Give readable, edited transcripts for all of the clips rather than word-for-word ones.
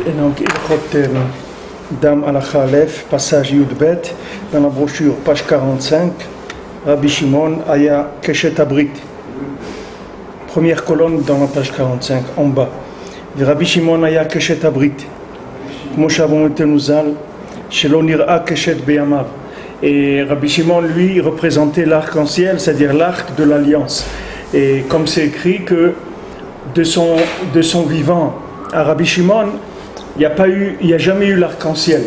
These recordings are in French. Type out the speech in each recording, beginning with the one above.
donc Ilchot Dam Halacha Aleph, passage Yud-Bet, dans la brochure, page 45, Rabbi Shimon Aya Keshet Abrit. Première colonne dans la page 45, en bas. Rabbi Shimon Aya Keshet Abrit. Moshe Abomotenu Zal, Shelo Nir'a Keshet Beyamav. Et Rabbi Shimon, lui, représentait l'arc-en-ciel, c'est-à-dire l'arc de l'alliance. Et comme c'est écrit que de son vivant à Rabbi Shimon, il n'y a jamais eu l'arc-en-ciel.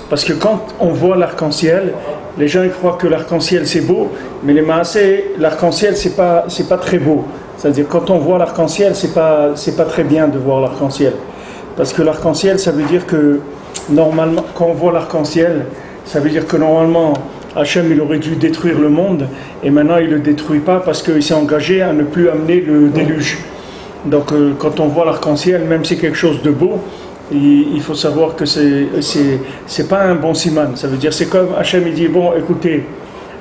Parce que quand on voit l'arc-en-ciel, les gens ils croient que l'arc-en-ciel c'est beau, mais les maasé, l'arc-en-ciel c'est pas très beau. C'est-à-dire quand on voit l'arc-en-ciel, c'est pas très bien de voir l'arc-en-ciel. Parce que l'arc-en-ciel, ça veut dire que normalement, quand on voit l'arc-en-ciel, ça veut dire que normalement, Hachem il aurait dû détruire le monde, et maintenant il ne le détruit pas parce qu'il s'est engagé à ne plus amener le déluge. Donc quand on voit l'arc-en-ciel, même si c'est quelque chose de beau, il faut savoir que c'est pas un bon siman. Ça veut dire, c'est comme Hachem il dit, bon écoutez,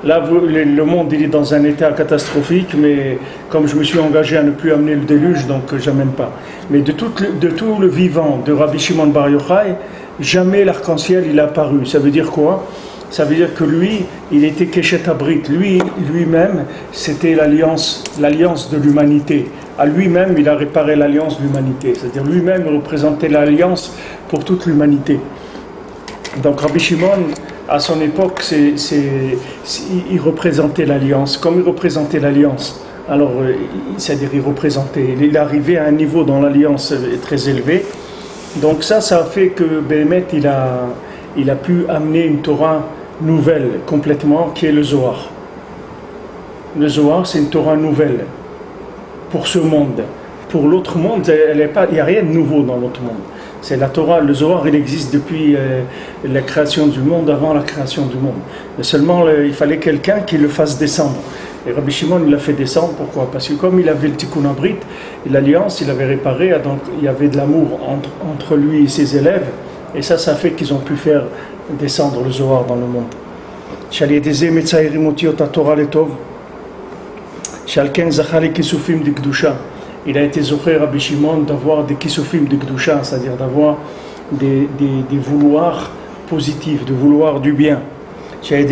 là le monde il est dans un état catastrophique, mais comme je me suis engagé à ne plus amener le déluge, donc j'amène pas. Mais de tout le vivant de Rabbi Shimon Bar Yochai, jamais l'arc-en-ciel il a apparu. Ça veut dire quoi? Ça veut dire que lui, il était Keshet Abrit. Lui-même, c'était l'alliance de l'humanité. À lui-même, il a réparé l'alliance de l'humanité. C'est-à-dire lui-même, il représentait l'alliance pour toute l'humanité. Donc Rabbi Shimon, à son époque, il représentait l'alliance. Comme il représentait l'alliance, alors, c'est-à-dire il est arrivé à un niveau dans l'alliance très élevé. Donc ça a fait que Béhémet, il a pu amener une Torah nouvelle complètement, qui est le Zohar. Le Zohar, c'est une Torah nouvelle pour ce monde. Pour l'autre monde, il n'y a rien de nouveau dans l'autre monde. C'est la Torah, le Zohar, il existe depuis la création du monde, avant la création du monde. Mais seulement, il fallait quelqu'un qui le fasse descendre. Et Rabbi Shimon, il l'a fait descendre. Pourquoi? Parce que comme il avait le Tikkun Abrit, l'alliance, il avait réparé, donc il y avait de l'amour entre lui et ses élèves. Et ça a fait qu'ils ont pu faire descendre le Zohar dans le monde. Il a été zoché Rabbi Shimon d'avoir des kisufim de Kedusha, c'est-à-dire d'avoir des vouloirs positifs, de vouloir du bien. Et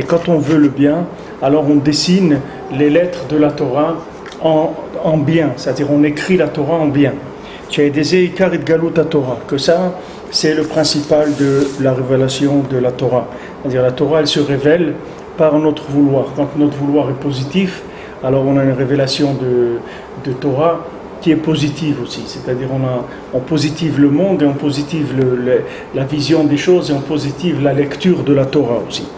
quand on veut le bien, alors on dessine les lettres de la Torah en bien, c'est-à-dire on écrit la Torah en bien. Que ça, c'est le principal de la révélation de la Torah. C'est-à-dire la Torah, elle se révèle par notre vouloir. Quand notre vouloir est positif, alors on a une révélation de Torah qui est positive aussi. C'est-à-dire on positive le monde et on positive la vision des choses et on positive la lecture de la Torah aussi.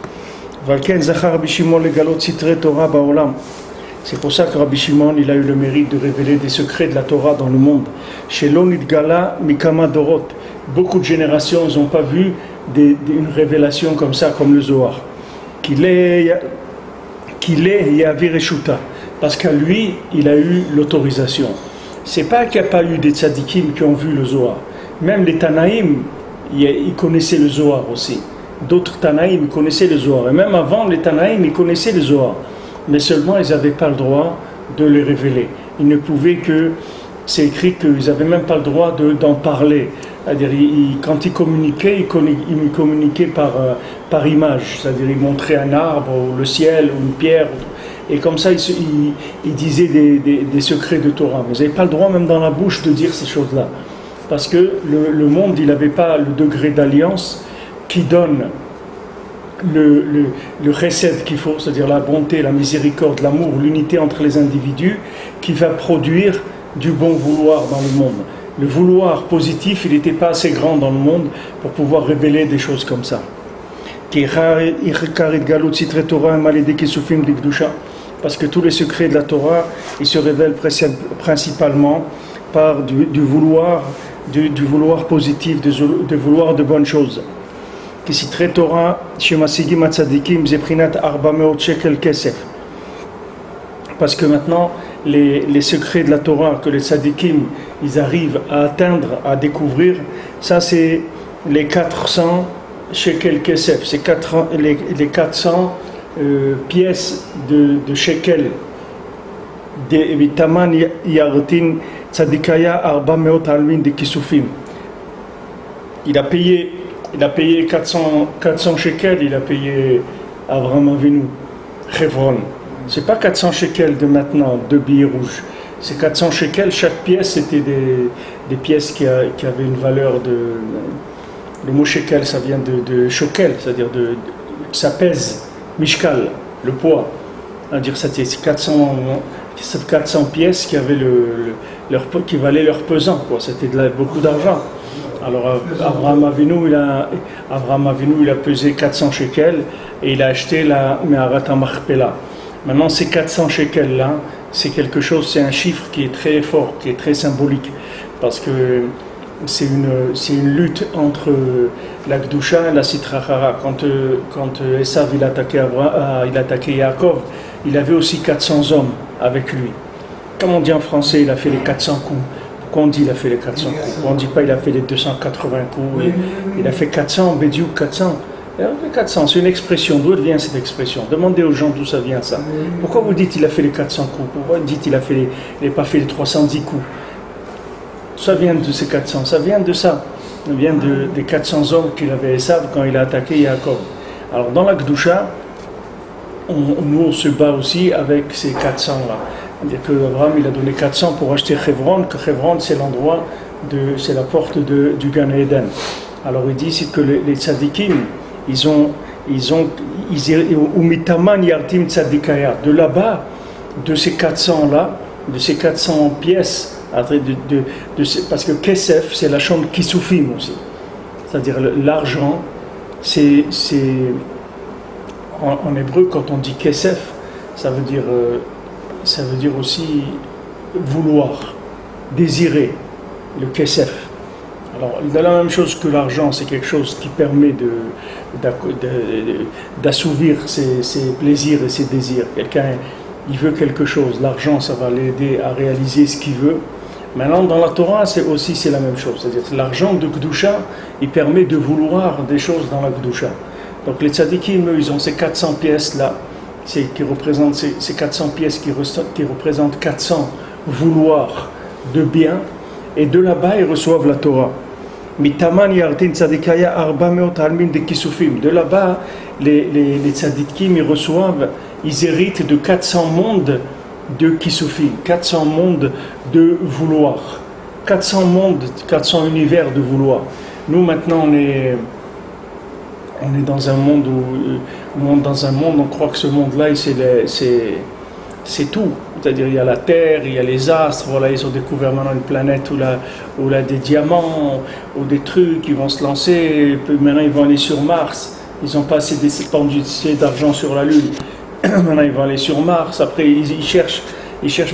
C'est pour ça que Rabbi Shimon il a eu le mérite de révéler des secrets de la Torah dans le monde. Chez l'Onidgala Mikama Dorot, beaucoup de générations n'ont pas vu une révélation comme ça, comme le Zohar. Qu'il est Yavir Eshuta, parce qu'à lui, il a eu l'autorisation. C'est pas qu'il n'y a pas eu des tzadikim qui ont vu le Zohar. Même les Tanaïm, ils connaissaient le Zohar aussi. D'autres Tanaïm connaissaient le Zohar. Et même avant, les Tanaïm, ils connaissaient le Zohar. Mais seulement ils n'avaient pas le droit de les révéler. Ils ne pouvaient que, c'est écrit qu'ils n'avaient même pas le droit d'en parler. C'est-à-dire, quand ils communiquaient, ils communiquaient par image. C'est-à-dire, ils montraient un arbre, ou le ciel, ou une pierre. Et comme ça, ils disaient des secrets de Torah. Mais ils n'avaient pas le droit, même dans la bouche, de dire ces choses-là. Parce que le monde, il n'avait pas le degré d'alliance qui donne le chesed qu'il faut, c'est-à-dire la bonté, la miséricorde, l'amour, l'unité entre les individus, qui va produire du bon vouloir dans le monde. Le vouloir positif, il n'était pas assez grand dans le monde pour pouvoir révéler des choses comme ça. Parce que tous les secrets de la Torah, ils se révèlent principalement par du vouloir positif, de vouloir de bonnes choses. Parce que maintenant, les secrets de la Torah que les tzadikim ils arrivent à atteindre, à découvrir, ça c'est les 400 shekel kesef, c'est les 400 pièces de shekel, de taman yartin Tzadikaya Arba Meot Almin de Kisufim. Il a payé 400 shekels, il a payé Avraham Avinu, Hebron. C'est pas 400 shekels de maintenant, 2 billets rouges. C'est 400 shekels, chaque pièce c'était des pièces qui avaient une valeur de. Le mot shekel, ça vient de shokel, c'est-à-dire ça pèse, mishkal, le poids. C'est-à-dire c'était 400 pièces qui avaient qui valaient leur pesant, quoi. C'était beaucoup d'argent. Alors Avraham Avinu, il a pesé 400 shekels et il a acheté la Meharat HaMachpelah. Maintenant, ces 400 shekels-là, c'est quelque chose, c'est un chiffre qui est très fort, qui est très symbolique, parce que c'est une lutte entre la Gdusha et la Sitra Achara. Quand Esav il attaquait Yaakov, il avait aussi 400 hommes avec lui. Comme on dit en français, il a fait les 400 coups. Pourquoi on dit il a fait les 400 coups? Pourquoi on ne dit pas il a fait les 280 coups? Il a fait 400, Bédiou 400. Il a fait 400, c'est une expression. D'où vient cette expression? Demandez aux gens d'où ça vient ça. Pourquoi vous dites il a fait les 400 coups? Pourquoi vous dites il n'a pas fait les 310 coups? Ça vient de ces 400, ça vient de ça. Ça vient des 400 hommes qu'il avait Esav quand il a attaqué Yaakov. Alors dans la Gdusha, nous on se bat aussi avec ces 400-là. C'est-à-dire qu'Abraham il a donné 400 pour acheter Hebron, que Hebron c'est l'endroit, c'est la porte du Gan Eden. Alors il dit ici que les tzadikim, Umitaman Yartim Tzadikaya, de là-bas, de ces 400-là, de ces 400 pièces, parce que Kesef, c'est la chambre Kisufim aussi. C'est-à-dire l'argent, c'est en hébreu, quand on dit Kesef, ça veut dire aussi vouloir, désirer, le Kesef. Alors, il y a la même chose que l'argent, c'est quelque chose qui permet d'assouvir ses plaisirs et ses désirs. Quelqu'un, il veut quelque chose, l'argent, ça va l'aider à réaliser ce qu'il veut. Maintenant, dans la Torah, c'est la même chose. C'est-à-dire que l'argent de Gdusha, il permet de vouloir des choses dans la Gdusha. Donc les tzadikim, ils ont ces 400 pièces-là, qui représentent ces 400 pièces qui représentent 400 vouloirs de bien, et de là-bas, ils reçoivent la Torah. Mitaman Yardin Tzadikaya Arba Meot Almin de Kisufim. De là-bas, les tzadikim, ils héritent de 400 mondes de Kisufim, 400 mondes de vouloir, 400 mondes, 400 univers de vouloir. Nous maintenant on est dans un monde on croit que ce monde-là c'est tout. C'est-à-dire il y a la Terre, il y a les astres, voilà, ils ont découvert maintenant une planète où il y a des diamants, ou des trucs qui vont se lancer, et puis maintenant ils vont aller sur Mars, ils n'ont pas assez d'argent sur la Lune. Maintenant ils vont aller sur Mars, après ils cherchent,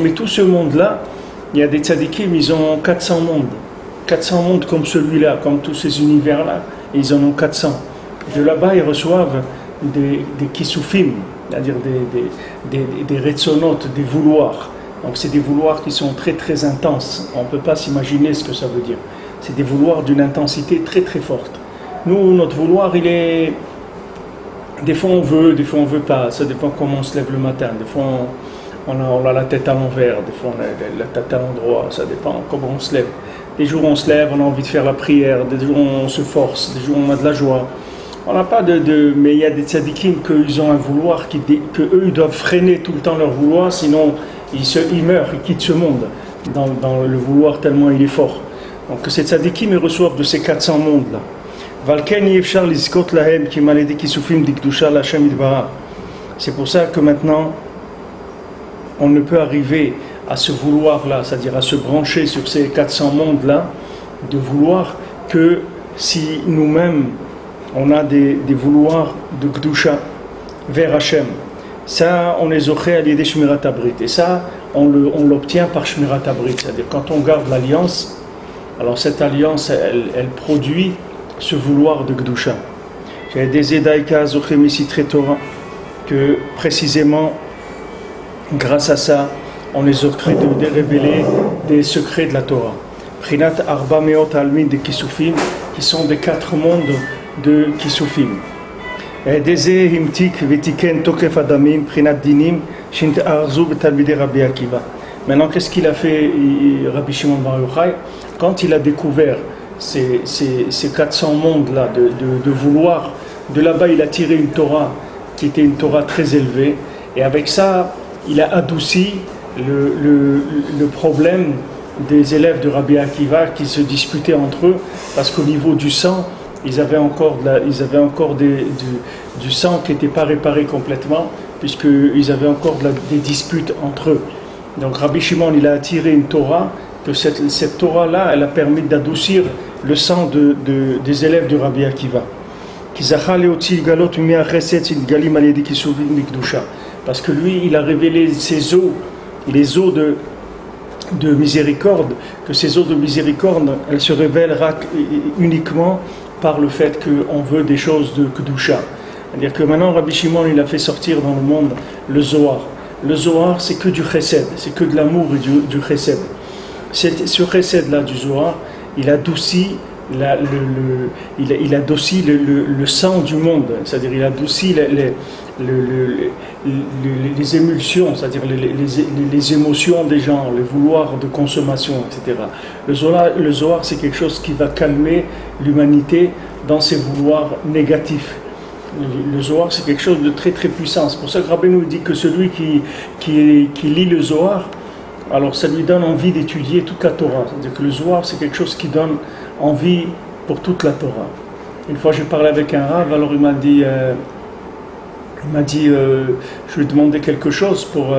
mais tout ce monde-là, il y a des tzadikim, ils ont 400 mondes comme celui-là, comme tous ces univers-là, ils en ont 400. De là-bas ils reçoivent des kisufim, c'est-à-dire des retsonotes, des vouloirs. Donc c'est des vouloirs qui sont très très intenses, on ne peut pas s'imaginer ce que ça veut dire. C'est des vouloirs d'une intensité très très forte. Nous, notre vouloir, il est... Des fois on veut pas, ça dépend comment on se lève le matin. Des fois on a la tête à l'envers, des fois on a la tête à l'endroit, ça dépend comment on se lève. Des jours on se lève, on a envie de faire la prière, des jours on se force, des jours on a de la joie. On n'a pas mais il y a des tzadikim qu'ils ont un vouloir, que eux ils doivent freiner tout le temps leur vouloir, sinon ils meurent, ils quittent ce monde, dans le vouloir tellement il est fort. Donc ces tzadikim ils reçoivent de ces 400 mondes là. C'est pour ça que maintenant on ne peut arriver à ce vouloir-là, c'est-à-dire à se brancher sur ces 400 mondes-là, de vouloir que si nous-mêmes on a des vouloirs de Gdusha vers Hachem. Ça, on les aurait à l'idée Shmirat Abrit. Et ça, on l'obtient par Shmirat Abrit. C'est-à-dire quand on garde l'alliance, alors cette alliance, elle produit ce vouloir de Gdusha. J'ai des Edaïka Zochem ici très Torah, que précisément, grâce à ça, on les aurait de révéler des secrets de la Torah. Prinat Arba Meot Almin de Kisufim, qui sont des 4 mondes de Kisufim. Des Himtik Vetiken Tokef Adamim, Prinat Dinim, Shint Arzu Betalmide Rabbi Akiva. Maintenant, qu'est-ce qu'il a fait, Rabbi Shimon Bar Yochai, quand il a découvert ces 400 mondes-là, de vouloir, de là-bas, il a tiré une Torah qui était une Torah très élevée, et avec ça, il a adouci le problème des élèves de Rabbi Akiva qui se disputaient entre eux, parce qu'au niveau du sang, ils avaient encore du sang qui n'était pas réparé complètement, puisqu'ils avaient encore des disputes entre eux. Donc Rabbi Shimon, il a attiré une Torah, que cette Torah-là, elle a permis d'adoucir le sang des élèves de Rabbi Akiva. Parce que lui, il a révélé ses eaux, les eaux de miséricorde, que ces eaux de miséricorde, elles se révèlent uniquement par le fait qu'on veut des choses de Kedusha. C'est-à-dire que maintenant, Rabbi Shimon, il a fait sortir dans le monde le Zohar. Le Zohar, c'est que du chesed, c'est que de l'amour et du chesed. Ce chesed-là du Zohar, il adoucit il adoucit le sang du monde, c'est-à-dire il adoucit les émulsions, c'est-à-dire les émotions des gens, les vouloirs de consommation, etc. Le Zohar, c'est quelque chose qui va calmer l'humanité dans ses vouloirs négatifs. Le Zohar, c'est quelque chose de très très puissant. C'est pour ça que Rabbi nous dit que celui qui lit le Zohar, alors ça lui donne envie d'étudier toute la Torah. C'est-à-dire que le Zohar, c'est quelque chose qui donne envie pour toute la Torah. Une fois, j'ai parlé avec un Rav, alors il m'a dit, je lui ai demandé quelque chose pour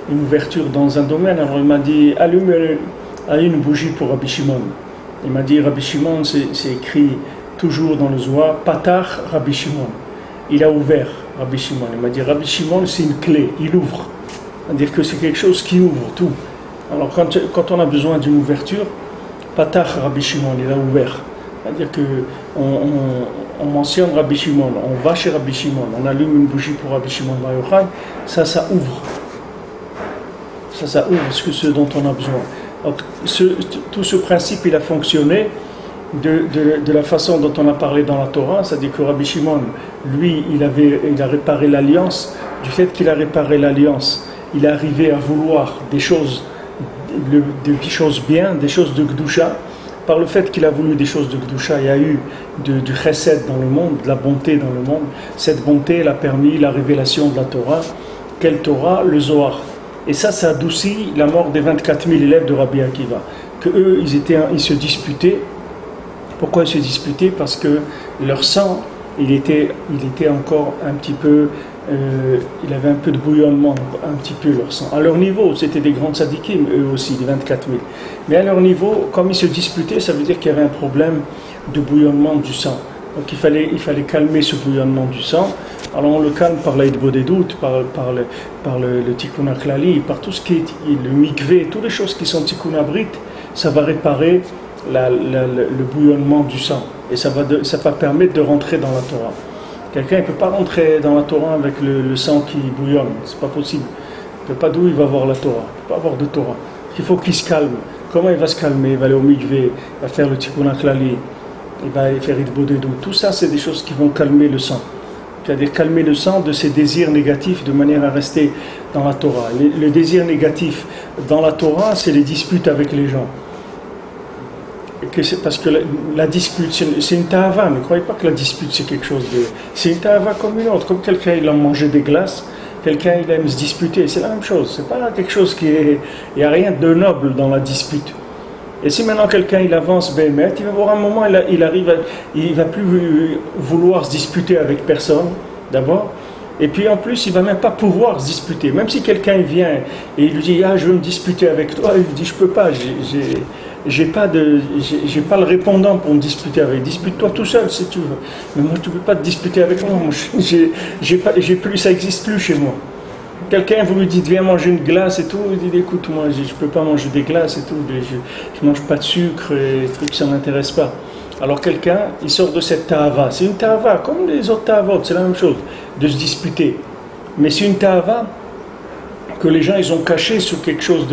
une ouverture dans un domaine. Alors il m'a dit, allume une bougie pour Rabbi Shimon. Il m'a dit, Rabbi Shimon, c'est écrit toujours dans le Zohar, Patach Rabbi Shimon. Il a ouvert Rabbi Shimon. Il m'a dit, Rabbi Shimon, c'est une clé, il ouvre. C'est-à-dire que c'est quelque chose qui ouvre tout. Alors quand on a besoin d'une ouverture, Patach Rabbi Shimon, il a ouvert. C'est-à-dire qu'on mentionne Rabbi Shimon, on va chez Rabbi Shimon, on allume une bougie pour Rabbi Shimon Bar Yochai, ça ouvre. Ça ouvre ce dont on a besoin. Donc, tout ce principe, il a fonctionné de la façon dont on a parlé dans la Torah, c'est-à-dire que Rabbi Shimon, lui, il a réparé l'alliance. Du fait qu'il a réparé l'alliance, il est arrivé à vouloir des choses bien, des choses de Kedusha. Par le fait qu'il a voulu des choses de Kedusha, il y a eu du chesed dans le monde, de la bonté dans le monde. Cette bonté, elle a permis la révélation de la Torah. Quelle Torah? Le Zohar. Et ça adoucit la mort des 24 000 élèves de Rabbi Akiva. Que eux, ils se disputaient. Pourquoi ils se disputaient? Parce que leur sang, il était encore un petit peu... il avait un peu de bouillonnement, un petit peu leur sang. À leur niveau, c'était des grands tzadikim, eux aussi, des 24 000. Mais à leur niveau, comme ils se disputaient, ça veut dire qu'il y avait un problème de bouillonnement du sang. Donc il fallait calmer ce bouillonnement du sang. Alors on le calme par l'aide des doutes, par le tikkun klali, par tout ce qui est le mikvé, toutes les choses qui sont tikkun abrit, ça va réparer le bouillonnement du sang. Et ça va permettre de rentrer dans la Torah. Quelqu'un ne peut pas rentrer dans la Torah avec le sang qui bouillonne, c'est pas possible. Il ne peut pas d'où il va voir la Torah, il ne peut pas avoir de Torah. Il faut qu'il se calme. Comment il va se calmer? Il va aller au mikvé, il va faire le tikkun klali, il va faire des doutes. Tout ça, c'est des choses qui vont calmer le sang. C'est-à-dire calmer le sang de ses désirs négatifs de manière à rester dans la Torah. Le désir négatif dans la Torah, c'est les disputes avec les gens. Parce que la dispute, c'est une ta'ava, ne croyez pas que la dispute c'est quelque chose de... C'est une ta'ava comme une autre, comme quelqu'un il a mangé des glaces, quelqu'un il aime se disputer, c'est la même chose, c'est pas quelque chose qui est... Il n'y a rien de noble dans la dispute. Et si maintenant quelqu'un il avance, il va voir un moment, il va plus vouloir se disputer avec personne, d'abord, et puis en plus il va même pas pouvoir se disputer, même si quelqu'un vient et il lui dit, ah je veux me disputer avec toi, il lui dit, je peux pas, j'ai pas le répondant pour me disputer avec. Dispute-toi tout seul si tu veux. Mais moi, tu ne peux pas te disputer avec moi. Ça n'existe plus chez moi. Quelqu'un vous lui dit viens manger une glace et tout. Il dit écoute, moi, je ne peux pas manger des glaces et tout. Je ne mange pas de sucre et trucs, ça ne m'intéresse pas. Alors quelqu'un, il sort de cette ta'ava. C'est une ta'ava, comme les autres ta'avot, c'est la même chose, de se disputer. Mais c'est une ta'ava que les gens, ils ont caché sur quelque chose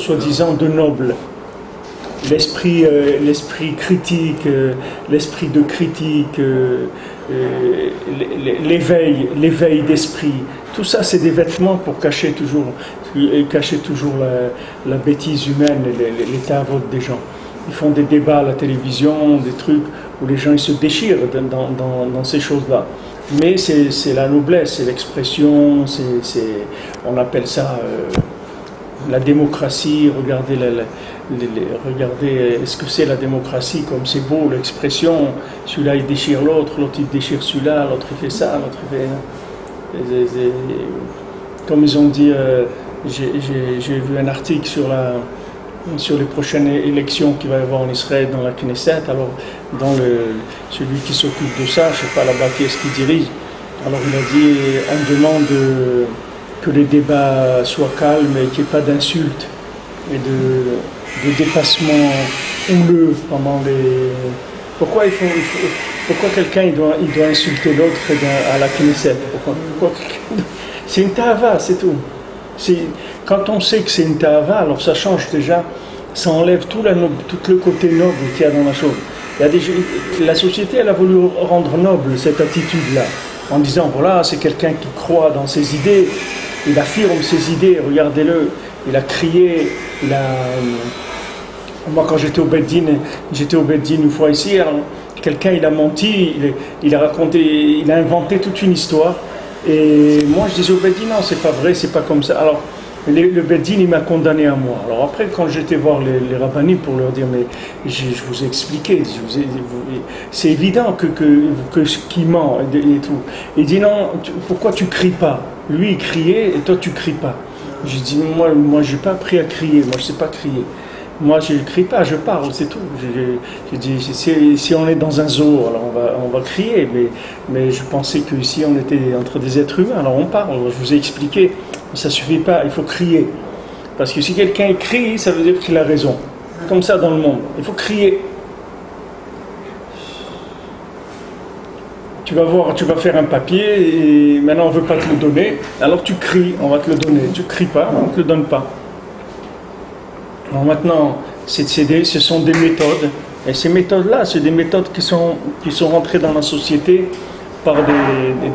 soi-disant de noble. l'esprit critique, l'esprit de critique, l'éveil d'esprit. Tout ça, c'est des vêtements pour cacher toujours la bêtise humaine et les tavotes des gens. Ils font des débats à la télévision, des trucs où les gens ils se déchirent dans ces choses-là. Mais c'est la noblesse, c'est l'expression, on appelle ça la démocratie. Regardez, regardez ce que c'est la démocratie, comme c'est beau l'expression. Celui-là il déchire l'autre, l'autre il déchire celui-là, l'autre il fait ça, l'autre il fait... Comme ils ont dit, j'ai vu un article sur les prochaines élections qu'il va y avoir en Israël dans la Knesset. Alors, celui qui s'occupe de ça, je ne sais pas là-bas qui est-ce qui dirige, alors il a dit, on demande que les débats soient calmes et qu'il n'y ait pas d'insultes et de dépassements houleux pendant les... Pourquoi quelqu'un il doit insulter l'autre à la Knesset? Pourquoi c'est une ta'ava, c'est tout. Quand on sait que c'est une ta'ava, alors ça change déjà, ça enlève tout le côté noble qu'il y a dans la chose. La société, elle a voulu rendre noble cette attitude-là, en disant, voilà, c'est quelqu'un qui croit dans ses idées, il affirme ses idées, regardez-le, il a crié, moi quand j'étais au Beddin une fois ici, alors, quelqu'un il a menti, il a raconté, il a inventé toute une histoire, et moi je disais au Beddin, non c'est pas vrai, c'est pas comme ça. Alors le Beddin il m'a condamné à moi. Alors après quand j'étais voir les rabbinim pour leur dire, mais je vous ai expliqué, c'est évident que qu'il ment et tout. Il dit non, pourquoi tu cries pas? Lui il criait et toi tu cries pas. J'ai dit moi j'ai pas appris à crier, moi je sais pas crier. Moi, je ne crie pas, je parle, c'est tout. J'ai dit, si on est dans un zoo, alors on va crier, mais je pensais qu'ici, on était entre des êtres humains, alors on parle. Je vous ai expliqué, ça ne suffit pas, il faut crier. Parce que si quelqu'un crie, ça veut dire qu'il a raison. Comme ça dans le monde, il faut crier. Tu vas faire un papier, et maintenant on ne veut pas te le donner, alors tu cries, on va te le donner. Tu ne cries pas, on ne te le donne pas. Alors maintenant, ce sont des méthodes, et ces méthodes-là, c'est des méthodes qui sont rentrées dans la société par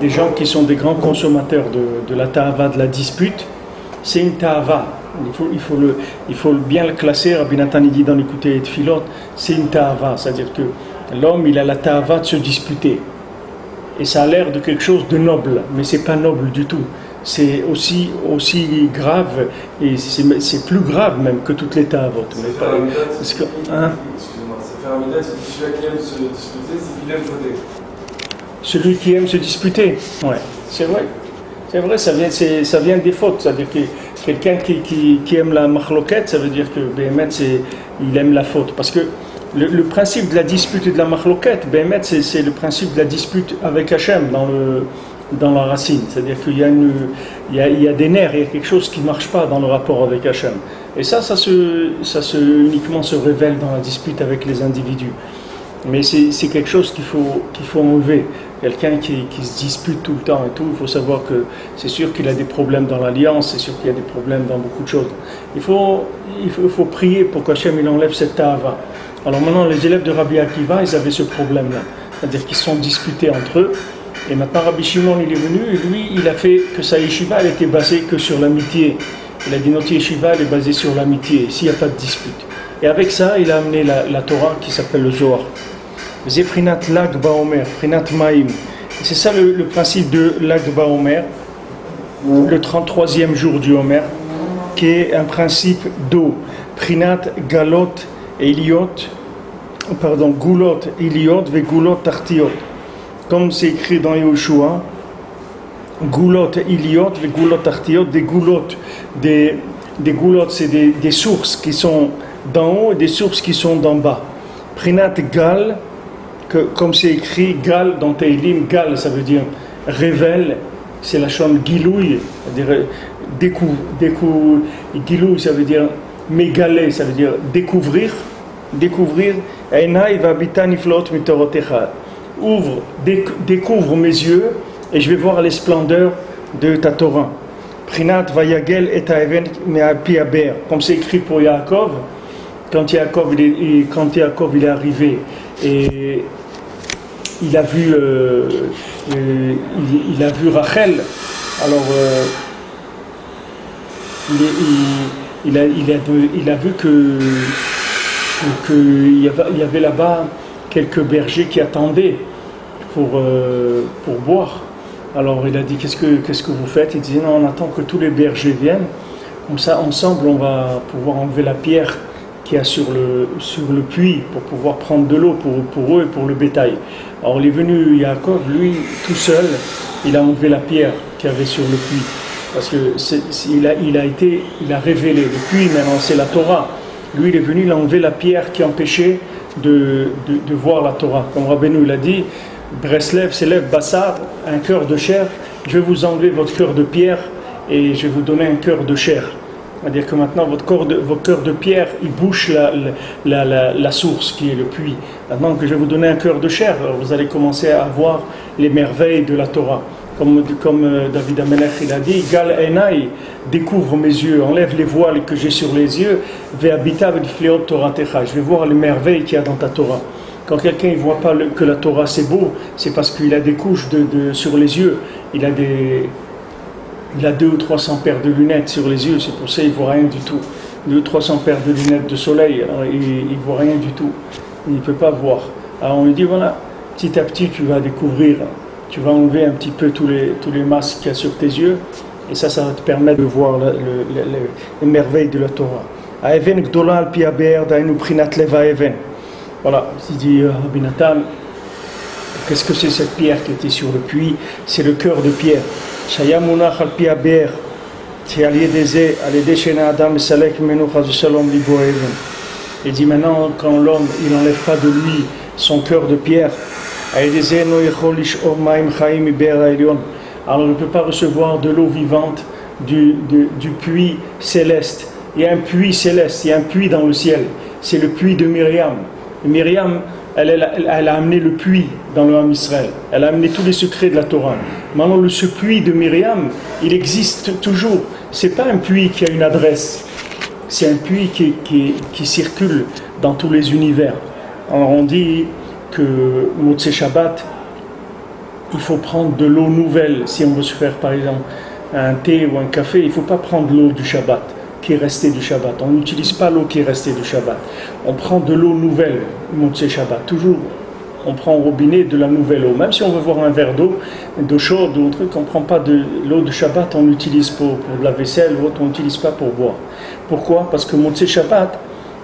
des gens qui sont des grands consommateurs de la ta'ava, de la dispute. C'est une ta'ava, il faut bien le classer. Rabbi Nathan dit dans l'écouter et Tfilot, c'est une ta'ava, c'est-à-dire que l'homme il a la ta'ava de se disputer, et ça a l'air de quelque chose de noble, mais c'est pas noble du tout. C'est aussi grave, et c'est plus grave même que toutes les ta'avot. Excusez-moi, c'est faire un midat, c'est celui qui aime se disputer, c'est qu'il aime voter. Celui qui aime se disputer, ouais, c'est vrai. C'est vrai, ça vient des fautes. C'est-à-dire que quelqu'un qui aime la machloket, ça veut dire que Béhémet, il aime la faute. Parce que le principe de la dispute et de la machloket, Béhémet, c'est le principe de la dispute avec Hachem dans la racine, c'est-à-dire qu'il y a des nerfs, il y a quelque chose qui ne marche pas dans le rapport avec Hachem. Et ça uniquement se révèle dans la dispute avec les individus. Mais c'est quelque chose qu'il faut enlever. Quelqu'un qui se dispute tout le temps et tout, il faut savoir que c'est sûr qu'il a des problèmes dans l'alliance, c'est sûr qu'il y a des problèmes dans beaucoup de choses. Il faut prier pour qu'Hachem il enlève cette ta'ava. Alors maintenant, les élèves de Rabbi Akiva, ils avaient ce problème-là, c'est-à-dire qu'ils se sont disputés entre eux. Et maintenant Rabbi Shimon il est venu et lui il a fait que sa yeshiva elle était basée que sur l'amitié. Il a dit notre yeshiva elle est basée sur l'amitié, s'il n'y a pas de dispute. Et avec ça il a amené la Torah qui s'appelle le Zohar. C'est Prinat Lag Baomer, Prinat Maïm. C'est ça le principe de Lag Baomer, le 33e jour du Homer, qui est un principe d'eau. Prinat Galot et Iliot, Goulot Iliot ve Goulot Tartiot. Comme c'est écrit dans Yehoshua, Goulot Iliot, les Goulot Artiot, des goulottes, c'est des sources qui sont d'en haut et des sources qui sont d'en bas. Prinat Gal, comme c'est écrit Gal dans Teilim, Gal ça veut dire révèle, c'est la chaîne Gilouï, c'est-à-dire Gilouï ça veut dire mégalé, ça veut dire découvrir, Einai va bitani flot mitorotecha. Découvre mes yeux et je vais voir les splendeurs de ta Torah. Prinat vayagel et haeven me'api aber. Comme c'est écrit pour Yaakov, quand Yaakov il est arrivé et il a vu Rachel, alors il a vu qu'il y avait là-bas quelques bergers qui attendaient pour boire. Alors il a dit qu'est-ce que vous faites? Il dit non, on attend que tous les bergers viennent, comme ça ensemble on va pouvoir enlever la pierre qu'il y a sur le puits pour pouvoir prendre de l'eau pour eux et pour le bétail. Alors il est venu Yaakov, lui tout seul, il a enlevé la pierre qu'il y avait sur le puits, parce que il a révélé le puits. Maintenant c'est la Torah. Lui il est venu, il a enlevé la pierre qui empêchait de voir la Torah. Comme Rabbeinu l'a dit, Breslev s'élève Bassar, un cœur de chair, je vais vous enlever votre cœur de pierre et je vais vous donner un cœur de chair. C'est-à-dire que maintenant votre cœur de pierre, il bouche la source qui est le puits. Maintenant que je vais vous donner un cœur de chair, vous allez commencer à voir les merveilles de la Torah. Comme David Amelech il a dit, Gal Enai, découvre mes yeux, enlève les voiles que j'ai sur les yeux, Ve'habita v'fleot Toratecha, je vais voir les merveilles qu'il y a dans ta Torah. Quand quelqu'un ne voit pas que la Torah c'est beau, c'est parce qu'il a des couches sur les yeux, il a 200 ou 300 paires de lunettes sur les yeux, c'est pour ça qu'il ne voit rien du tout. 200 ou 300 paires de lunettes de soleil, alors il ne voit rien du tout, il ne peut pas voir. Alors on lui dit voilà, petit à petit tu vas découvrir, tu vas enlever un petit peu tous les masques qu'il y a sur tes yeux, et ça va te permettre de voir les merveilles de la Torah. Aeven gdola al pi habe'er dainu prinat leva even. Voilà, il dit Rabbi Nathan, qu'est-ce que c'est cette pierre qui était sur le puits? C'est le cœur de pierre. Shaya munach al pi habe'er, ti al yedeze al yede shena adam mesalek menu chas v'shalom libo even. Il dit maintenant, quand l'homme il n'enlève pas de lui son cœur de pierre, al yedeze no yechol lish'or ma'im chaim mibe'er ha'elyon. Alors il ne peut pas recevoir de l'eau vivante du puits céleste. Il y a un puits céleste, il y a un puits dans le ciel. C'est le puits de Myriam. Myriam, elle a amené le puits dans le Ham Israël. Elle a amené tous les secrets de la Torah. Maintenant, ce puits de Myriam, il existe toujours. Ce n'est pas un puits qui a une adresse. C'est un puits qui circule dans tous les univers. Alors on dit que Motzei Shabbat, il faut prendre de l'eau nouvelle. Si on veut se faire par exemple un thé ou un café, il ne faut pas prendre l'eau du Shabbat qui est restée du Shabbat. On n'utilise pas l'eau qui est restée du Shabbat. On prend de l'eau nouvelle, Motzei Shabbat. Toujours, on prend au robinet de la nouvelle eau. Même si on veut voir un verre d'eau chaude ou un truc, on ne prend pas de l'eau de Shabbat, on l'utilise pour la vaisselle ou autre, on n'utilise pas pour boire. Pourquoi? Parce que Motzei Shabbat,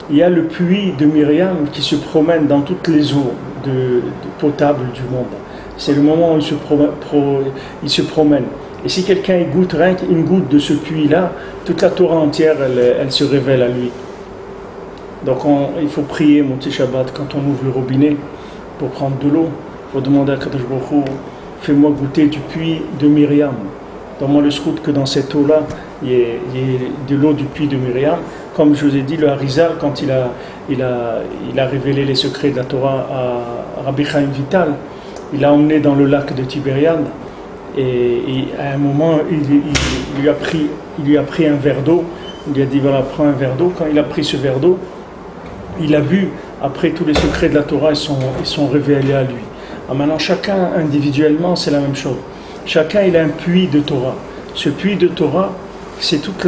il y a le puits de Myriam qui se promène dans toutes les eaux potables du monde. C'est le moment où il se promène. Et si quelqu'un goûte rien qu'une goutte de ce puits-là, toute la Torah entière, elle se révèle à lui. Donc il faut prier Motzei Shabbat quand on ouvre le robinet pour prendre de l'eau. Il faut demander à Kadosh Baruch Hu, fais-moi goûter du puits de Myriam. Donne-moi le srout que dans cette eau-là, il y ait de l'eau du puits de Myriam. Comme je vous ai dit, le Harizal, quand il a révélé les secrets de la Torah à Rabbi Chaim Vital, il l'a emmené dans le lac de Tibériade. Et à un moment, il lui a pris un verre d'eau. Il lui a dit voilà, prends un verre d'eau. Quand il a pris ce verre d'eau, il a bu. Après, tous les secrets de la Torah ils sont révélés à lui. Alors maintenant, chacun individuellement, c'est la même chose. Chacun, il a un puits de Torah. Ce puits de Torah, c'est toute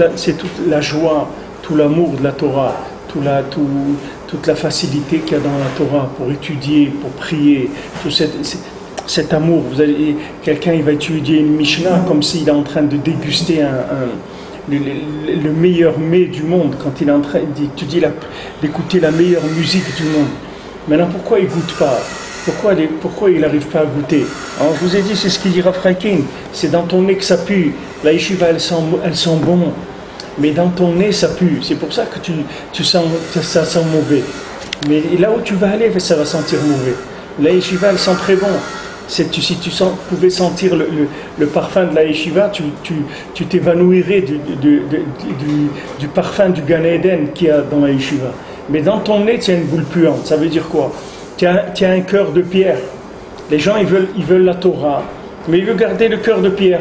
la joie, tout l'amour de la Torah, toute la facilité qu'il y a dans la Torah pour étudier, pour prier, tout cet amour. Quelqu'un il va étudier une Mishnah comme s'il est en train de déguster le meilleur mets du monde, quand il est en train d'écouter la meilleure musique du monde. Maintenant, pourquoi il ne goûte pas? Pourquoi il n'arrive pas à goûter? Alors, je vous ai dit, c'est ce qu'il dira Fraikin, c'est dans ton nez que ça pue. La yeshiva, elle sent bon, mais dans ton nez, ça pue. C'est pour ça que ça sent mauvais. Mais là où tu vas aller, ça va sentir mauvais. La yeshiva, elle sent très bon. Si tu pouvais sentir le parfum de la yeshiva, tu t'évanouirais du parfum du Gan Eden qu'il y a dans la yeshiva. Mais dans ton nez, tu as une boule puante. Ça veut dire quoi? Tu as un cœur de pierre. Les gens, ils veulent la Torah, mais ils veulent garder le cœur de pierre.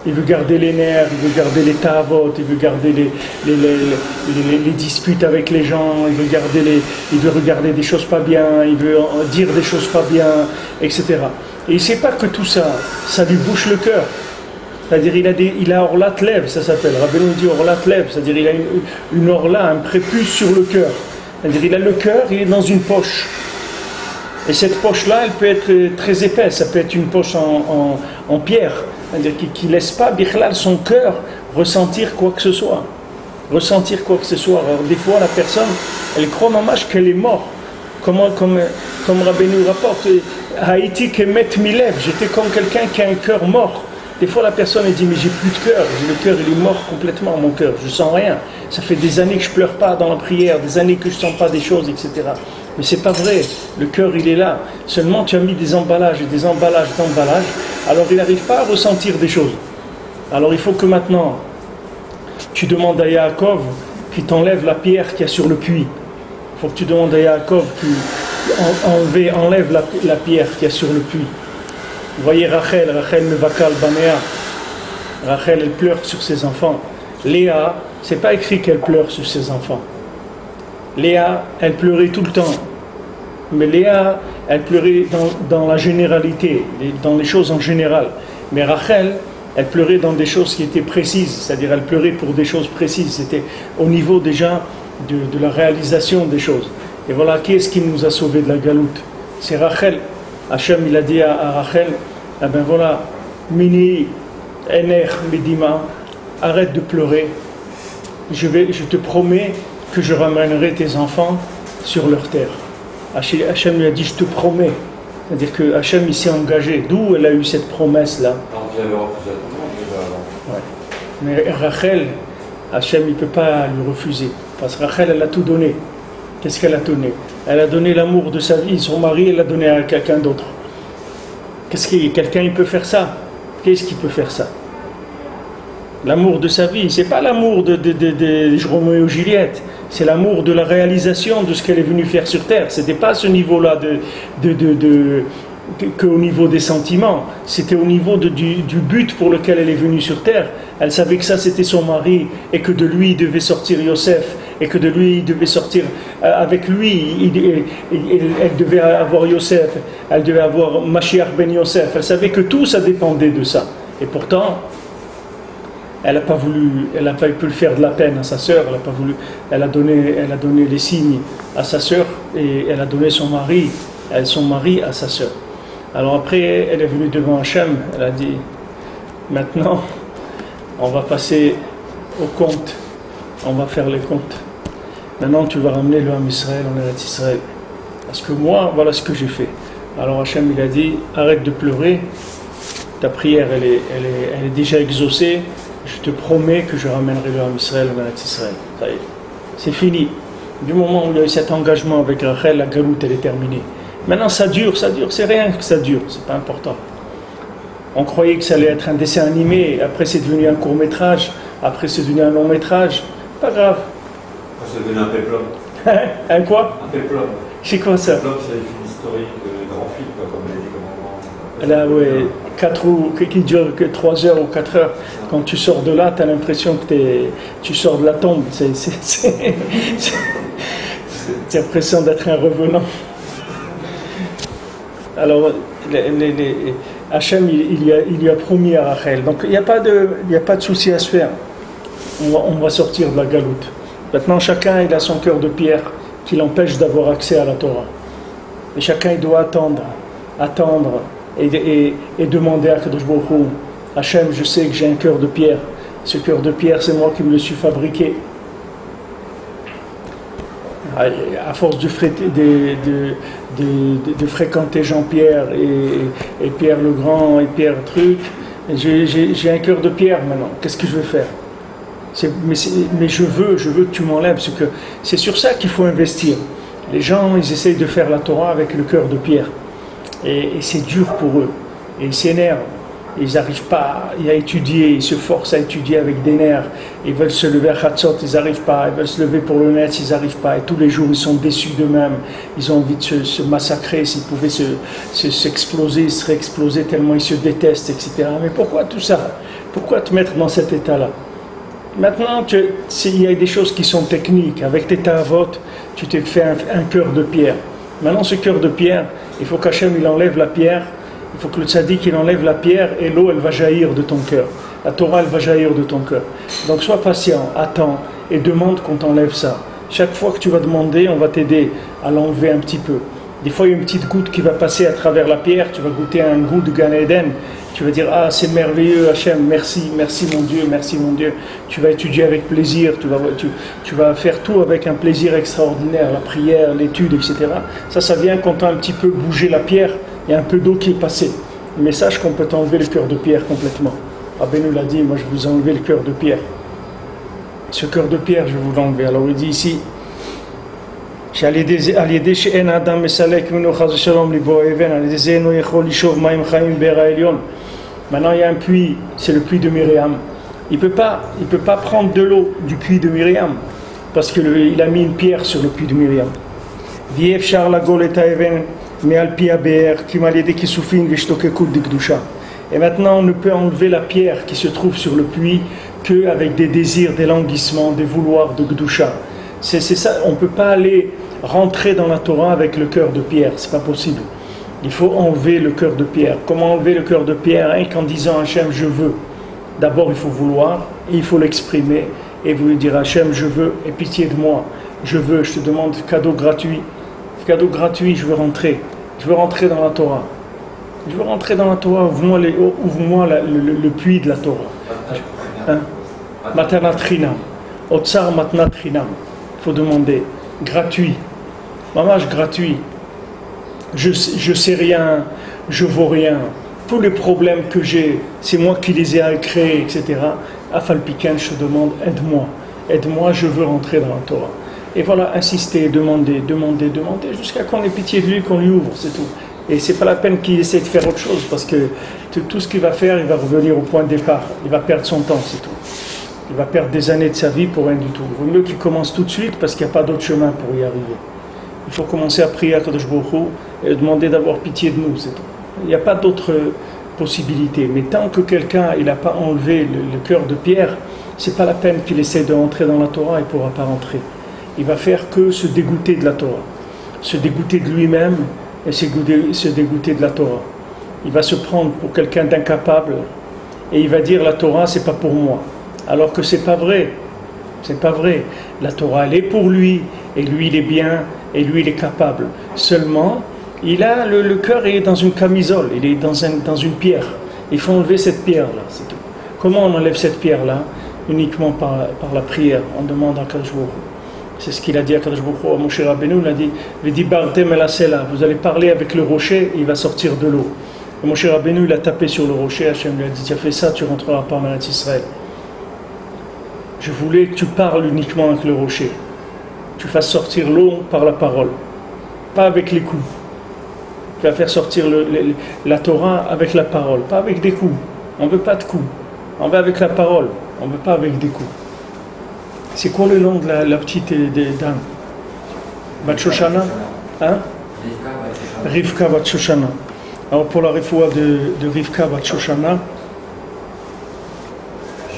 Il veut garder les nerfs, il veut garder les ta'avot, il veut garder les disputes avec les gens, il veut regarder des choses pas bien, il veut dire des choses pas bien, etc. Et il ne sait pas que tout ça, ça lui bouche le cœur. C'est-à-dire il a orlat lève, ça s'appelle. Rabbeinu dit orlat lève, c'est-à-dire il a une orla, un prépuce sur le cœur. C'est-à-dire il a le cœur, il est dans une poche. Et cette poche-là, elle peut être très épaisse, ça peut être une poche en pierre. C'est-à-dire qu'il ne laisse pas, bichlal, son cœur ressentir quoi que ce soit. Ressentir quoi que ce soit. Alors des fois, la personne, elle croit mamash qu'elle est morte. Comme Rabbeinu rapporte, Haïti kemet milev, j'étais comme quelqu'un qui a un cœur mort. Des fois, la personne elle dit, mais j'ai plus de cœur. Le cœur, il est mort complètement, mon cœur. Je sens rien. Ça fait des années que je pleure pas dans la prière, des années que je sens pas des choses, etc. Mais c'est pas vrai. Le cœur, il est là. Seulement, tu as mis des emballages et des emballages d'emballages. Alors, il n'arrive pas à ressentir des choses. Alors, il faut que maintenant, tu demandes à Yaakov qu'il t'enlève la pierre qu'il y a sur le puits. Il faut que tu demandes à Yaakov qu'il enlève la pierre qu'il y a sur le puits. Vous voyez Rachel Mevakal Banéa. Rachel, elle pleure sur ses enfants. Léa, c'est pas écrit qu'elle pleure sur ses enfants. Léa, elle pleurait tout le temps. Mais Léa, elle pleurait dans la généralité, dans les choses en général. Mais Rachel, elle pleurait dans des choses qui étaient précises, c'est-à-dire elle pleurait pour des choses précises. C'était au niveau déjà de la réalisation des choses. Et voilà, qui est-ce qui nous a sauvés de la galoute? C'est Rachel. Hachem, il a dit à Rachel, eh ben voilà, Mini, Ener, Medima, arrête de pleurer. Je te promets que je ramènerai tes enfants sur leur terre. Hachem lui a dit, je te promets. C'est-à-dire que Hachem, il s'est engagé. D'où elle a eu cette promesse-là? Ouais. Mais Rachel, Hachem, il ne peut pas lui refuser. Parce que Rachel, elle a tout donné. Qu'est-ce qu'elle a donné? Elle a donné l'amour de sa vie. Son mari, elle l'a donné à quelqu'un d'autre. Quelqu'un, il peut faire ça? Qu'est-ce qui peut faire ça? L'amour de sa vie, c'est pas l'amour de Roméo et Juliette. C'est l'amour de la réalisation de ce qu'elle est venue faire sur terre. C'était pas ce niveau-là qu'au niveau des sentiments. C'était au niveau du but pour lequel elle est venue sur terre. Elle savait que ça c'était son mari et que de lui devait sortir Yosef et que de lui il devait sortir avec lui. Elle devait avoir Yosef, elle devait avoir Mashiach ben Yosef. Elle savait que tout ça dépendait de ça. Et pourtant, elle n'a pas pu le faire de la peine à sa sœur. Elle a donné les signes à sa sœur et elle a donné son mari à sa sœur. Alors après, elle est venue devant Hachem, elle a dit, maintenant, on va passer au compte, on va faire les comptes. Maintenant, tu vas ramener le Ham Israël en Eretz Israël. Parce que moi, voilà ce que j'ai fait. Alors Hachem, il a dit, arrête de pleurer, ta prière, elle est déjà exaucée, je te promets que je ramènerai le Ham Israël en Eretz Israël. Ça y est, c'est fini. Du moment où il y a eu cet engagement avec Rachel, la galoute, elle est terminée. Maintenant, ça dure, c'est rien que ça dure, c'est pas important. On croyait que ça allait être un dessin animé, après c'est devenu un court-métrage, après c'est devenu un long-métrage, pas grave. C'est devenu un péplum. Un quoi? Un péplum. C'est quoi ça? Un péplum, c'est une historique grand film, comme elle a dit, là, ouais, qui dure que 3 heures ou 4 heures. Quand tu sors de là, tu as l'impression que tu sors de la tombe. Tu as l'impression d'être un revenant. Alors, Hachem, il lui a promis à Rachel. Donc, il n'y a pas de souci à se faire. On va sortir de la galoute. Maintenant, chacun il a son cœur de pierre qui l'empêche d'avoir accès à la Torah. Et chacun il doit attendre et demander à Kadosh Baruch Hu, Hachem, je sais que j'ai un cœur de pierre. Ce cœur de pierre, c'est moi qui me le suis fabriqué. À force de fréquenter Jean-Pierre et Pierre le Grand et Pierre Truc, j'ai un cœur de pierre maintenant. Qu'est-ce que je vais faire? Mais je veux que tu m'enlèves. C'est sur ça qu'il faut investir. Les gens, ils essayent de faire la Torah avec le cœur de pierre. Et c'est dur pour eux. Et ils s'énervent. Ils n'arrivent pas à étudier, ils se forcent à étudier avec des nerfs. Ils veulent se lever à Chatzot, ils n'arrivent pas. Ils veulent se lever pour le net, ils n'arrivent pas. Et tous les jours, ils sont déçus d'eux-mêmes. Ils ont envie de se massacrer. S'ils pouvaient s'exploser, ils seraient explosés tellement ils se détestent, etc. Mais pourquoi tout ça? Pourquoi te mettre dans cet état-là? Maintenant, il y a des choses qui sont techniques. Avec tes ta'avot, tu te fais un cœur de pierre. Maintenant, ce cœur de pierre, il faut qu'Hachem il enlève la pierre. Il faut que le tzaddik il enlève la pierre et l'eau elle va jaillir de ton cœur. La Torah elle va jaillir de ton cœur. Donc sois patient, attends et demande qu'on t'enlève ça. Chaque fois que tu vas demander, on va t'aider à l'enlever un petit peu. Des fois il y a une petite goutte qui va passer à travers la pierre, tu vas goûter un goût de Gan Eden. Tu vas dire ah c'est merveilleux Hachem, merci, merci mon Dieu, merci mon Dieu. Tu vas étudier avec plaisir, tu vas faire tout avec un plaisir extraordinaire, la prière, l'étude, etc. Ça vient quand tu as un petit peu bougé la pierre. Il y a un peu d'eau qui est passée. Mais sache qu'on peut t'enlever le cœur de pierre complètement. Rabbeinu l'a dit, moi je vous enlever le cœur de pierre. Ce cœur de pierre, je vais vous l'enlever. Alors il dit ici, maintenant il y a un puits, c'est le puits de Myriam. Il peut pas prendre de l'eau du puits de Myriam, parce qu'il a mis une pierre sur le puits de Myriam. Et maintenant on ne peut enlever la pierre qui se trouve sur le puits qu'avec des désirs, des languissements, des vouloirs de Gdusha. C'est ça, on ne peut pas aller rentrer dans la Torah avec le cœur de pierre, c'est pas possible. Il faut enlever le cœur de pierre. Comment enlever le cœur de pierre? Qu'en disant Hachem je veux, d'abord il faut vouloir et il faut l'exprimer et vous lui dire Hachem je veux et pitié de moi, je veux, je te demande cadeau gratuit, je veux rentrer dans la Torah. Je veux rentrer dans la Torah, ouvre-moi le puits de la Torah. Matana Trinam, Otsar Matna Trinam. Il faut demander, gratuit, mamash gratuit. Je sais rien, je vaux rien. Tous les problèmes que j'ai, c'est moi qui les ai créés, etc. Afalpiken, je te demande, aide-moi, je veux rentrer dans la Torah. Et voilà, insister, demander, jusqu'à qu'on ait pitié de lui, qu'on lui ouvre, c'est tout. Et c'est pas la peine qu'il essaie de faire autre chose, parce que tout ce qu'il va faire, il va revenir au point de départ. Il va perdre son temps, c'est tout. Il va perdre des années de sa vie pour rien du tout. Il vaut mieux qu'il commence tout de suite, parce qu'il n'y a pas d'autre chemin pour y arriver. Il faut commencer à prier à Kadosh Baruch Hu et demander d'avoir pitié de nous, c'est tout. Il n'y a pas d'autre possibilité. Mais tant que quelqu'un n'a pas enlevé le cœur de pierre, c'est pas la peine qu'il essaie de rentrer dans la Torah, il ne pourra pas rentrer. Il va faire que se dégoûter de la Torah, se dégoûter de lui-même et se dégoûter de la Torah. Il va se prendre pour quelqu'un d'incapable et il va dire la Torah c'est pas pour moi, alors que c'est pas vrai. C'est pas vrai. La Torah elle est pour lui et lui il est bien et lui il est capable. Seulement il a le cœur est dans une camisole, il est dans une pierre. Il faut enlever cette pierre là, c'est tout. Comment on enlève cette pierre là? Uniquement par la prière. On demande à Kadosh Baruch Hu. C'est ce qu'il a dit à Kadosh Baruch Hu, à Moshe Rabbeinu, il a dit vous allez parler avec le rocher, il va sortir de l'eau. Et Moshe Rabbeinu, il a tapé sur le rocher, Hachem lui a dit tu as fait ça, tu rentreras pas en Eretz Israël. Je voulais que tu parles uniquement avec le rocher. Tu fasses sortir l'eau par la parole, pas avec les coups. Tu vas faire sortir la Torah avec la parole, pas avec des coups. On ne veut pas de coups, on veut avec la parole, on ne veut pas avec des coups. C'est quoi le nom de la petite dame? Bat Shoshana? Hein? Rivka Bat Shoshana. Alors pour la refoua de Rivka Bat Shoshana.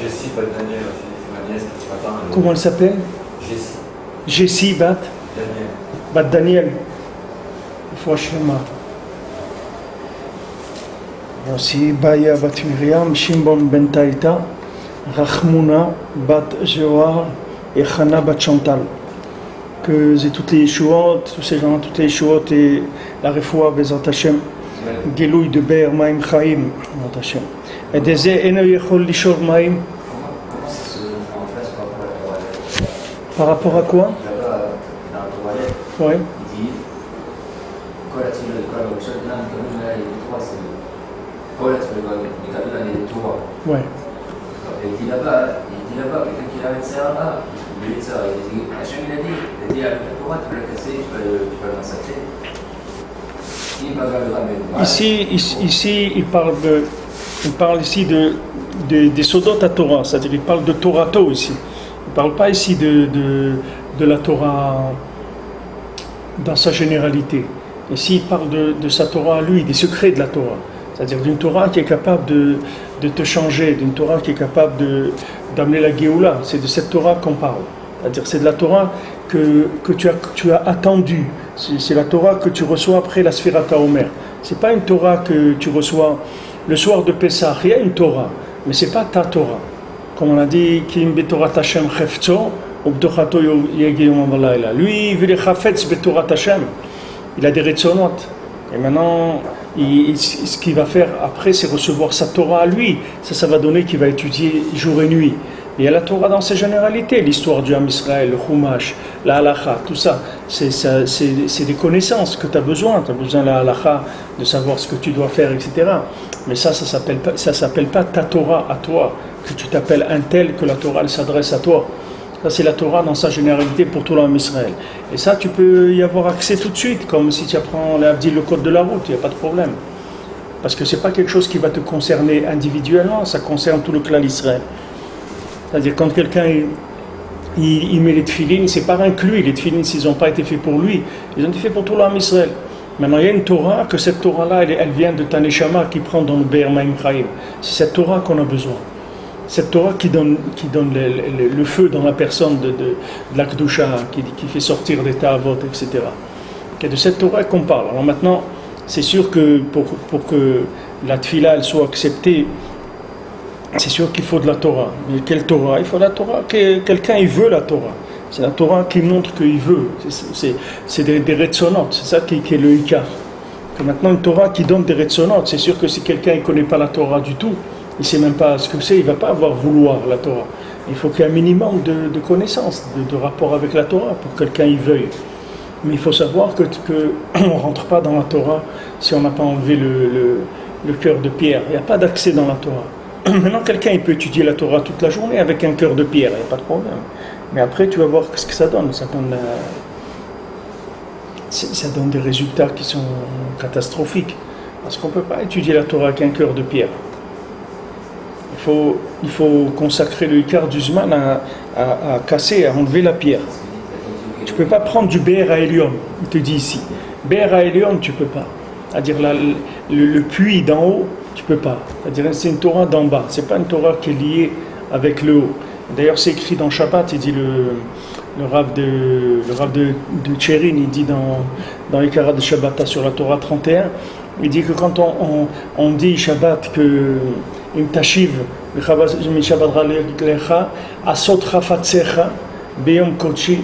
Jessie Bat Daniel, c'est ma nièce qui ce matin. Comment elle s'appelle? Jessie Bat Daniel. Bat Daniel. Refoua Shlema. Il y a aussi Baya Bat Miriam, Shimon Ben Taïta, Rachmuna Bat Joar et Chana Bat Chantal. Que c'est toutes les Yeshuot, tous ces gens, toutes les Yeshuot et la refoua Bezat Hashem, Gelouy de Be'er Maim Chaim, Bezat Hashem. Et des Eno Yechol Lishor Maim. Comment ça se remplace par rapport à la toilette? Par rapport à quoi? Là-bas, dans la toilette, Oui. il dit Kol HaTfilah, Kol HaBakashot, là, les trois, c'est Kol HaTfilah, les cadeaux, là, les Torah. Oui. Et il dit là-bas, quelqu'un qui a un Yetzirah là, le Yetzirah, il dit Hachem il a dit avec la Torah, tu peux la casser, tu peux la massacrer. Il va le ramener. Ici, il parle ici des Sodot à Torah, c'est-à-dire il parle de Torato ici. Il ne parle pas ici de la Torah dans sa généralité. Ici, il parle de sa Torah à lui, des secrets de la Torah. C'est-à-dire d'une Torah qui est capable de te changer, d'une Torah qui est capable d'amener la Géoula. C'est de cette Torah qu'on parle. C'est-à-dire c'est de la Torah que tu as attendue. C'est la Torah que tu reçois après la Sfirat HaOmer. C'est pas une Torah que tu reçois le soir de Pessah. Il y a une Torah, mais c'est pas ta Torah. Comme on a dit, Kim betorat Hashem chefzo, ubdochato yegeyom avalayla. Lui, il veut les chafetz betorat Hashem. Il a des retzonot. Et maintenant, ce qu'il va faire après, c'est recevoir sa Torah à lui. Ça va donner qu'il va étudier jour et nuit. Il y a la Torah dans ses généralités, l'histoire du Ham Israël, le Chumash, la Halacha, tout ça. C'est des connaissances que tu as besoin. Tu as besoin de la Halacha, de savoir ce que tu dois faire, etc. Mais ça s'appelle pas ta Torah à toi, que tu t'appelles un tel, que la Torah elle s'adresse à toi. Ça, c'est la Torah dans sa généralité pour tout l'homme Israël. Et ça, tu peux y avoir accès tout de suite, comme si tu apprends le code de la route, il n'y a pas de problème. Parce que ce n'est pas quelque chose qui va te concerner individuellement, ça concerne tout le clan d'Israël. C'est-à-dire, quand quelqu'un il met les tefilines, c'est pas inclus. Les tefilines, s'ils n'ont pas été faits pour lui, ils ont été faits pour tout l'homme Israël. Maintenant, il y a une Torah, que cette Torah-là, elle vient de Taneshama qui prend dans le Be'er Maim Chaim. C'est cette Torah qu'on a besoin. Cette Torah qui donne le feu dans la personne de la Kedusha, qui fait sortir des Ta'avot, etc. C'est de cette Torah qu'on parle. Alors maintenant, c'est sûr que pour que la Tfila elle soit acceptée, c'est sûr qu'il faut de la Torah. Mais quelle Torah? Il faut la Torah. Quelqu'un, il veut la Torah. C'est la Torah qui montre qu'il veut. C'est des retzonot. C'est ça qui est le Ikar. Que maintenant, une Torah qui donne des retzonot, c'est sûr que si quelqu'un ne connaît pas la Torah du tout, il ne sait même pas ce que c'est, il ne va pas avoir vouloir la Torah. Il faut qu'il y ait un minimum de connaissances, de rapport avec la Torah pour que quelqu'un y veuille. Mais il faut savoir qu'on ne rentre pas dans la Torah si on n'a pas enlevé le cœur de pierre. Il n'y a pas d'accès dans la Torah. Maintenant, quelqu'un il peut étudier la Torah toute la journée avec un cœur de pierre, il n'y a pas de problème. Mais après, tu vas voir ce que ça donne. Ça donne des résultats qui sont catastrophiques. Parce qu'on ne peut pas étudier la Torah avec un cœur de pierre. Il faut consacrer le Ikar du Zman à casser, à enlever la pierre. Tu ne peux pas prendre du Be'er HaElyon, il te dit ici. Be'er HaElyon, tu ne peux pas. C'est-à-dire le puits d'en haut, tu ne peux pas. C'est-à-dire c'est une Torah d'en bas. Ce n'est pas une Torah qui est liée avec le haut. D'ailleurs, c'est écrit dans Shabbat, il dit le Rav de Tcherin, il dit dans les Karat de Shabbat sur la Torah 31, il dit que quand on dit Shabbat que Im tashiv Shabbat lecha asot chafatzecha beyom kodshi.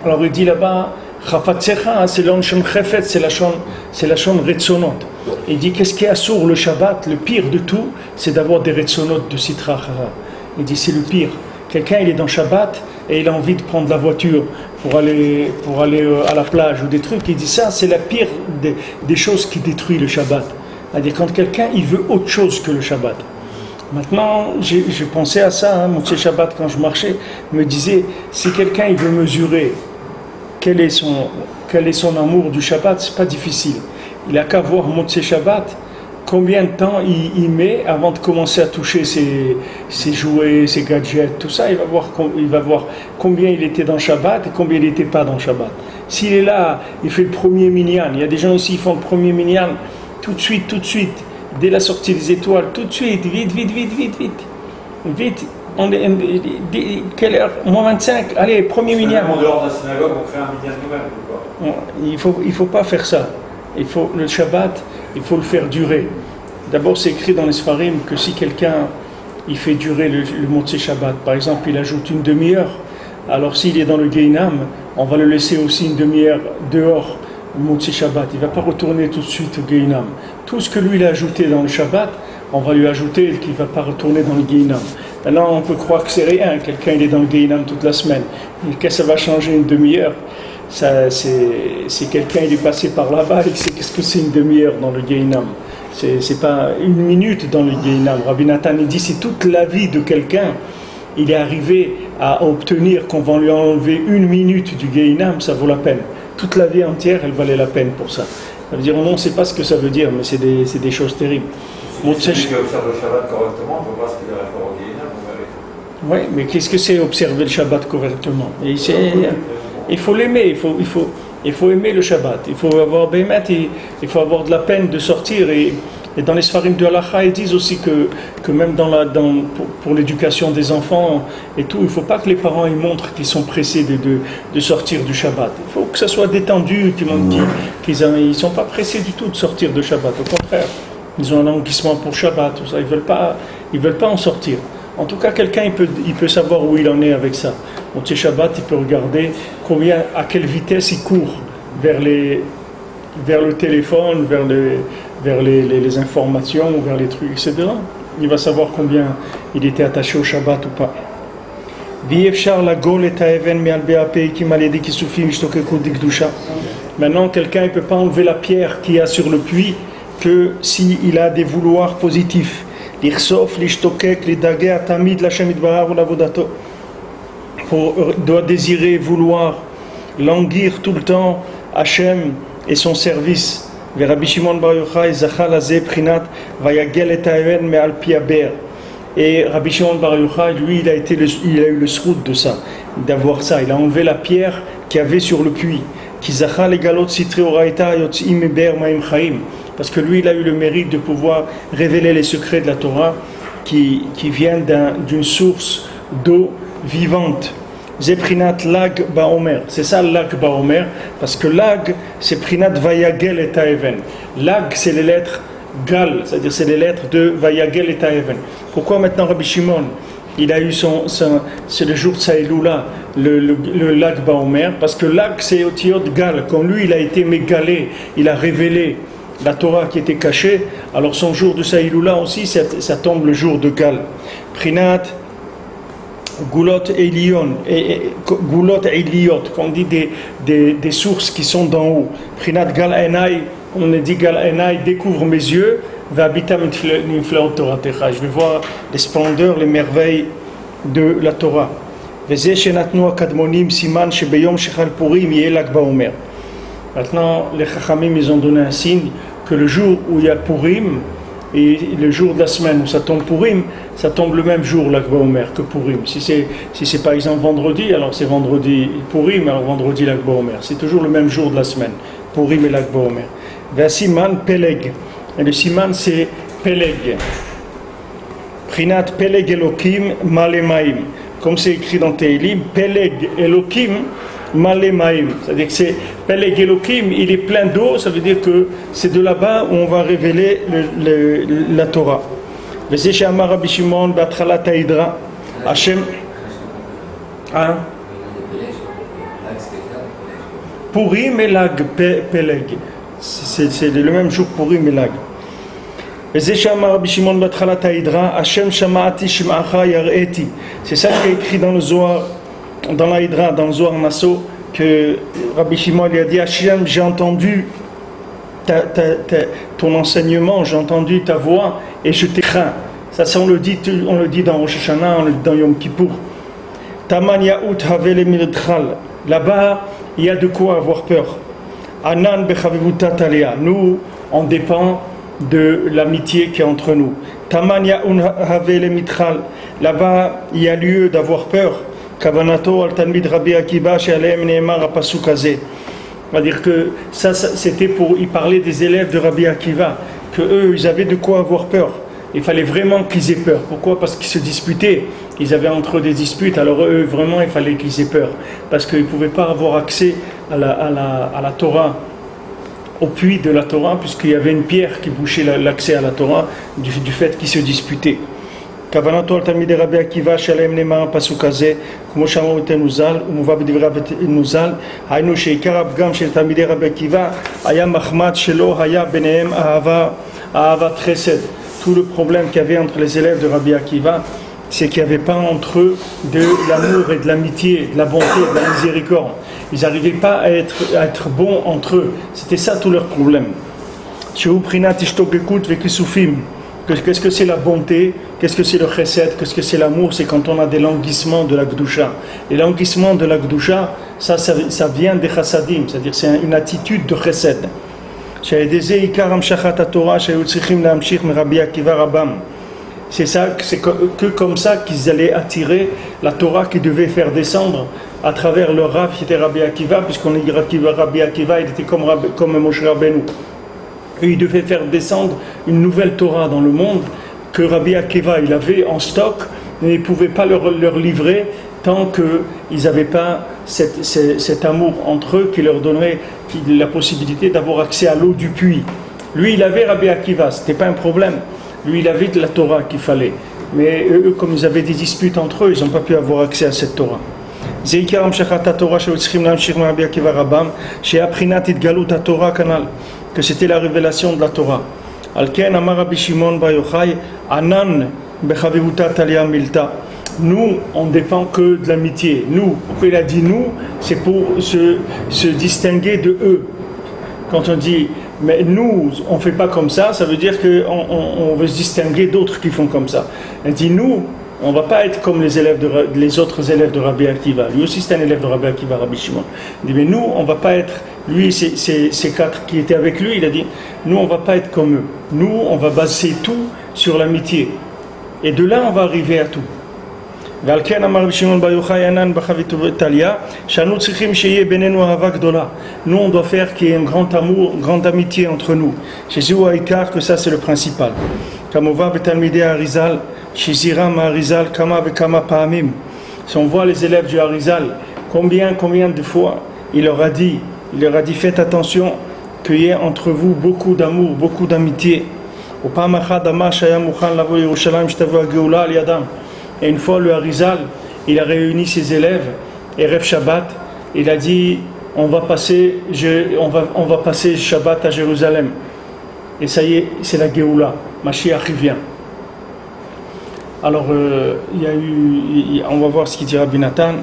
Alors il dit là-bas chafatzecha, c'est l'onshon chefet, c'est la shon retzonot. Il dit qu'est-ce qui est assour le Shabbat? Le pire de tout, c'est d'avoir des retzonot de sitra chara. Il dit c'est le pire. Quelqu'un il est dans Shabbat et il a envie de prendre la voiture pour aller à la plage ou des trucs. Il dit ça c'est la pire des choses qui détruit le Shabbat. C'est-à-dire quand quelqu'un il veut autre chose que le Shabbat. Maintenant je pensais à ça, Motzei Shabbat quand je marchais, me disais si quelqu'un il veut mesurer quel est son amour du Shabbat, c'est pas difficile. Il n'a qu'à voir Motzei Shabbat. Combien de temps il met avant de commencer à toucher ses jouets, ses gadgets, tout ça, il va voir combien il était dans Shabbat et combien il n'était pas dans Shabbat. S'il est là, il fait le premier minyan. Il y a des gens ici qui font le premier minyan tout de suite, dès la sortie des étoiles, tout de suite, vite. Quelle heure? Moins 25, allez, premier minyan. En dehors de la synagogue, on crée un minyan nous-mêmes, quoi. Il faut pas faire ça. Le Shabbat, il faut le faire durer. D'abord, c'est écrit dans les Sfarim que si quelqu'un il fait durer le Motzei Shabbat, par exemple, il ajoute une demi-heure, alors s'il est dans le Gehinam, on va le laisser aussi une demi-heure dehors, le Motzei Shabbat. Il ne va pas retourner tout de suite au Gehinam. Tout ce que lui il a ajouté dans le Shabbat, on va lui ajouter qu'il ne va pas retourner dans le Gehinam. Maintenant, on peut croire que c'est rien, quelqu'un il est dans le Gehinam toute la semaine. Et qu'est-ce que ça va changer une demi-heure? C'est quelqu'un il est passé par là-bas, il sait qu'est-ce que c'est une demi-heure dans le Gehinam. C'est pas une minute dans le Gehinam. Rabbi Nathan il dit si toute la vie de quelqu'un il est arrivé à obtenir qu'on va lui enlever une minute du Gehinam, ça vaut la peine. Toute la vie entière elle valait la peine pour ça. Ça veut dire on ne sait pas ce que ça veut dire, mais c'est des choses terribles. Celui qui observe le Shabbat correctement, on ne peut pas ce qu'il y a rapport au Gehinam. Oui, mais qu'est-ce que c'est observer le Shabbat correctement? Il faut l'aimer, il faut aimer le Shabbat. Il faut avoir de la peine de sortir et Et dans les Sfarim de Halacha, ils disent aussi que même pour l'éducation des enfants et tout, il ne faut pas que les parents ils montrent qu'ils sont pressés de sortir du Shabbat. Il faut que ça soit détendu, qu'ils ne sont pas pressés du tout de sortir de Shabbat. Au contraire, ils ont un languissement pour Shabbat, tout ça. Ils veulent pas en sortir. En tout cas, quelqu'un il peut savoir où il en est avec ça. Donc, c'est Shabbat, il peut regarder à quelle vitesse il court vers le téléphone, vers les informations, vers les trucs, etc. Il va savoir combien il était attaché au Shabbat ou pas. Maintenant, quelqu'un ne peut pas enlever la pierre qu'il y a sur le puits que s'il a des vouloirs positifs. Il doit désirer, vouloir, languir tout le temps Hachem et son service. Rabbi Shimon Bar Yochai zachal hazeh prinat vayagel et haven me'al pi haber. Et Rabbi Shimon Bar Yochai, lui, il a eu le srout de ça, d'avoir ça. Il a enlevé la pierre qu'il y avait sur le puits. Ki zachal egalot sitre oraita yotzim meber ma'im chaim. Parce que lui, il a eu le mérite de pouvoir révéler les secrets de la Torah qui viennent d'une source d'eau vivante. Zeprinat lag baomer. C'est ça lag baomer, parce que lag, c'est prinat vayagel et taeven. Lag, c'est les lettres gal, c'est-à-dire c'est les lettres de vayagel et taeven. Pourquoi maintenant Rabbi Shimon, il a eu c'est le jour de sa Eloula, le lag baomer, parce que lag, c'est otiot gal. Quand lui, il a été mégalé, il a révélé la Torah qui était cachée, alors son jour de sa Eloula aussi, ça tombe le jour de gal. Prinat Goulot Elion, Goulot Eliot, quand on dit des sources qui sont d'en haut. Prinat Gal Enai, on a dit Gal Enai, découvre mes yeux, va habiter Niflaot Torah Techa. Je vais voir les splendeurs, les merveilles de la Torah. Veze Shenatnu Akadmonim Siman Shebeyom Shechal Purim Yelak Baomer. Maintenant, les Chachamim, ils ont donné un signe que le jour où il y a Purim, et le jour de la semaine où ça tombe Purim, ça tombe le même jour Lag Baomer que Purim. Si c'est par exemple vendredi, alors c'est vendredi Purim, alors vendredi Lag Baomer. C'est toujours le même jour de la semaine, Purim et Lag Baomer. Ve siman Peleg. Et le siman c'est Peleg. Prinat Peleg Elokim Malemaim. Comme c'est écrit dans Teilim, Peleg Elokim Malemaim. C'est-à-dire que c'est Peleg Elokim, il est plein d'eau, ça veut dire que c'est de là-bas où on va révéler la Torah. Vese she'amar Rabbi Shimon b'atchalat ha'idra, Hashem. Hein? Purim et Lag, Peleg. C'est le même jour Purim et Lag. Vese she'amar Rabbi Shimon b'atchalat ha'idra, Hashem shama'ati shim'acha yar'eti. C'est ça qui est écrit dans le Zohar, dans la Hydra, dans le Zohar Nassau, que Rabbi Shimon lui a dit: Hachem, j'ai entendu ton enseignement, j'ai entendu ta voix et je t'ai craint. Ça on le dit dans Rosh Hashanah, on le dit dans Yom Kippour. Taman Yaout Havele Mirdchal. Là-bas, il y a de quoi avoir peur. Anan Bechavivuta Talia. Nous, on dépend de l'amitié qui est entre nous. Taman Yaout Havele Mitchal. Là-bas, il y a lieu d'avoir peur. Kavanato al Talmid Rabbi Akiva she'aleim ne'emar hapasuk hazeh. C'est-à-dire que ça c'était pour y parler des élèves de Rabbi Akiva, que eux ils avaient de quoi avoir peur. Il fallait vraiment qu'ils aient peur. Pourquoi? Parce qu'ils se disputaient. Ils avaient entre eux des disputes. Alors eux vraiment il fallait qu'ils aient peur, parce qu'ils ne pouvaient pas avoir accès à la Torah, au puits de la Torah, puisqu'il y avait une pierre qui bouchait l'accès à la Torah du fait qu'ils se disputaient. כוונתו על תלמידי רבי עקיבא שעליהם נאמר הפסוק הזה, כמו שאמרו את נוזל ומובא בדברי נוזל, היינו שעיקר הפגם של תלמידי רבי עקיבא היה מחמד שלא היה ביניהם אהבת חסד. Tout le problème qu'il y avait entre les élèves de Rabbi Akiva, c'est qu'il n'y avait pas entre eux de l'amour et de l'amitié, de la bonté, de la miséricorde. Ils n'arrivaient pas à être bons entre eux. C'était ça tout leur problème. Shehu prinat ishtokekut vekisufim. Qu'est-ce que c'est la bonté? Qu'est-ce que c'est le chesed? Qu'est-ce que c'est l'amour? C'est quand on a des languissements de la Gdusha. Les languissements de la Gdusha, ça vient des chassadim, c'est-à-dire c'est une attitude de chesed. C'est ça, c'est que comme ça qu'ils allaient attirer la Torah qui devait faire descendre à travers le Rav qui était Rabbi Akiva, puisqu'on dit Rabbi Akiva, il était comme Moshe Rabbeinu. Et il devait faire descendre une nouvelle Torah dans le monde que Rabbi Akiva il avait en stock, mais il ne pouvait pas leur livrer tant qu'ils n'avaient pas cet amour entre eux qui leur donnerait la possibilité d'avoir accès à l'eau du puits. Lui, il avait Rabbi Akiva, ce n'était pas un problème. Lui, il avait de la Torah qu'il fallait. Mais eux, comme ils avaient des disputes entre eux, ils n'ont pas pu avoir accès à cette Torah. Que c'était la révélation de la Torah. Al-Ken Amar Rabbi Shimon Bar Yochai Anan Bechavirutat Aliyah Milta. Nous, on ne dépend que de l'amitié. Nous, pourquoi il a dit nous, c'est pour se distinguer de eux. Quand on dit, mais nous, on ne fait pas comme ça, ça veut dire qu'on veut se distinguer d'autres qui font comme ça. Il dit nous, on ne va pas être comme les autres élèves de Rabbi Akiva. Lui aussi, c'est un élève de Rabbi Akiva, Rabbi Shimon. Il dit, mais nous, on ne va pas être, lui, ces quatre qui étaient avec lui, il a dit, nous, on ne va pas être comme eux. Nous, on va baser tout sur l'amitié. Et de là, on va arriver à tout. Nous, on doit faire qu'il y ait un grand amour, une grande amitié entre nous. Jésus a écart que ça c'est le principal. Si on voit les élèves du Harizal, combien de fois il leur a dit faites attention qu'il y ait entre vous beaucoup d'amour, beaucoup d'amitié. Et une fois, le Harizal, il a réuni ses élèves, et Erev Shabbat, il a dit, on va passer Shabbat à Jérusalem. Et ça y est, c'est la Géoula. Mashiach vient. Alors, on va voir ce qu'il dit Rabbi Nathan.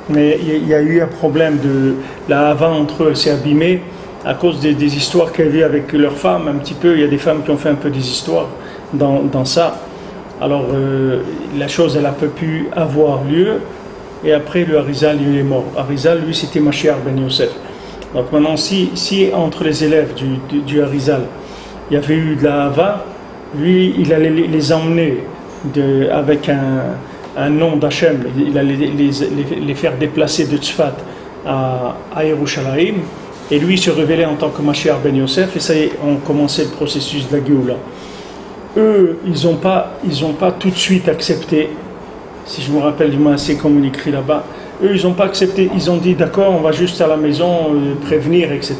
Mais il y a eu un problème de la Hava entre eux, c'est abîmé. À cause des histoires qu'elle vit avec leurs femmes, un petit peu, il y a des femmes qui ont fait un peu des histoires dans ça. Alors la chose, elle n'a pas pu avoir lieu, et après le Harizal, il est mort. Harizal, lui, c'était Mashiach ben Yosef. Donc maintenant, si entre les élèves du Harizal, il y avait eu de la Hava, lui, il allait les emmener avec un nom d'Hachem, il allait les faire déplacer de Tzfat à Yerushalayim. Et lui se révélait en tant que Mashiach ben Yosef, et ça y est, on commençait le processus de la Géoula. Eux, ils n'ont pas tout de suite accepté, si je me rappelle du assez comme on écrit là-bas, eux, ils n'ont pas accepté, ils ont dit d'accord, on va juste à la maison prévenir, etc.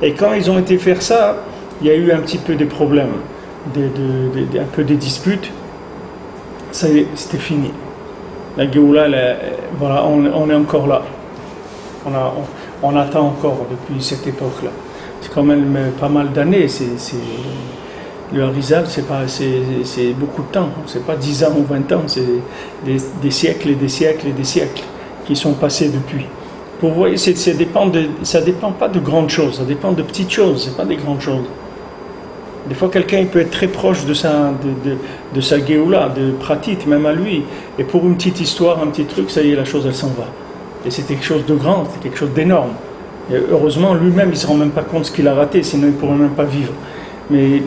Et quand ils ont été faire ça, il y a eu un petit peu des problèmes, un peu des disputes, ça y est, c'était fini. La Géoula, voilà, on est encore là. On attend encore depuis cette époque-là. C'est quand même pas mal d'années. Le Harizal, c'est beaucoup de temps. C'est pas 10 ans ou 20 ans. C'est des siècles et des siècles et des siècles qui sont passés depuis. Pour vous voyez, ça dépend pas de grandes choses. Ça dépend de petites choses. C'est pas des grandes choses. Des fois, quelqu'un peut être très proche de sa Géoula, de Pratit, même à lui. Et pour une petite histoire, un petit truc, ça y est, la chose, elle s'en va. Et c'est quelque chose de grand, c'est quelque chose d'énorme. Et heureusement, lui-même, il ne se rend même pas compte de ce qu'il a raté, sinon il ne pourrait même pas vivre. Mais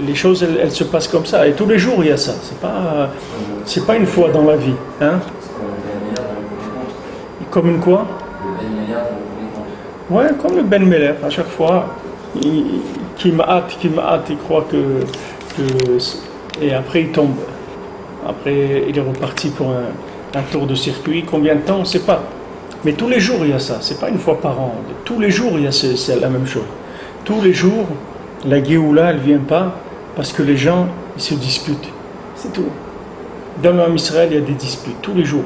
les choses, elles se passent comme ça. Et tous les jours, il y a ça. C'est pas une fois dans la vie. Hein? Comme une quoi? Ouais, comme le Ben Meller. À chaque fois, qui me hâte, il croit que... Et après, il tombe. Après, il est reparti pour un tour de circuit, combien de temps, on ne sait pas. Mais tous les jours, il y a ça. C'est pas une fois par an. Tous les jours, il y a c'est la même chose. Tous les jours, la Géoula, elle ne vient pas parce que les gens, ils se disputent. C'est tout. Dans le Ham Israël, il y a des disputes, tous les jours.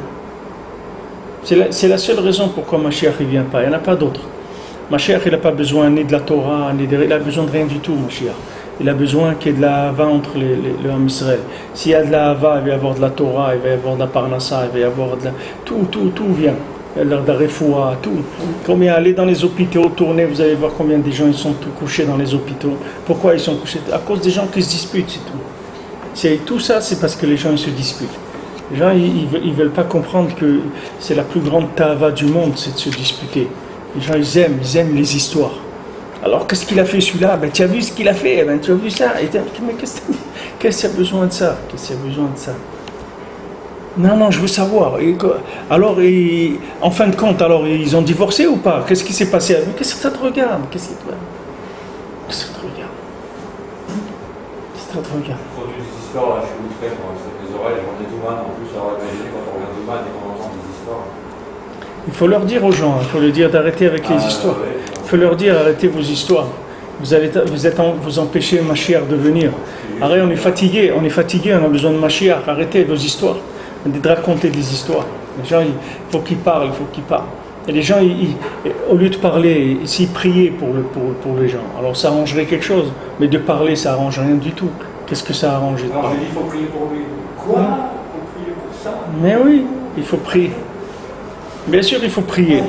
C'est la seule raison pourquoi Mashiach ne vient pas. Il n'y en a pas d'autre. Mashiach, il n'a pas besoin ni de la Torah, il n'a besoin de rien du tout, Mashiach. Il a besoin qu'il y ait de la Hava entre le Ham Israël. S'il y a de la Hava, il va y avoir de la Torah, il va y avoir de la Parnassa, il va y avoir de la... Tout vient. Il y a de la Refoua, tout. Combien allez dans les hôpitaux, tournez, vous allez voir combien de gens ils sont couchés dans les hôpitaux. Pourquoi ils sont couchés? À cause des gens qui se disputent, c'est tout. Tout ça, c'est parce que les gens ils se disputent. Les gens, ils veulent pas comprendre que c'est la plus grande tava du monde, c'est de se disputer. Les gens, ils aiment les histoires. Alors, qu'est-ce qu'il a fait celui-là? Ben, tu as vu ce qu'il a fait? Ben, tu as vu ça? Et mais qu'est-ce qu'il a besoin de ça? Qu'est-ce qu'il a besoin de ça? Non, je veux savoir. Alors, en fin de compte, alors ils ont divorcé ou pas? Qu'est-ce qui s'est passé? Qu'est-ce que ça te regarde? Qu'est-ce que ça te regarde? Qu'est-ce que ça te regarde? On produit des histoires là, chez Outrecht, les oreilles, on est Douman, en plus, alors imaginez quand on regarde Douman et qu'on entend des histoires. Il faut leur dire aux gens, il faut leur dire d'arrêter avec les histoires. Il faut leur dire arrêtez vos histoires. Vous empêchez Mashiach de venir. Arrêtez, on est fatigué, on a besoin de Mashiach. Arrêtez vos histoires. De raconter des histoires. Les gens, il faut qu'ils parlent, Et les gens, au lieu de parler, s'ils priaient pour les gens, alors ça arrangerait quelque chose. Mais de parler, ça arrange rien du tout. Qu'est-ce que ça arrange? Alors j'ai dit il faut prier pour lui. Quoi? Il faut prier pour ça? Mais oui, il faut prier. Bien sûr, il faut prier.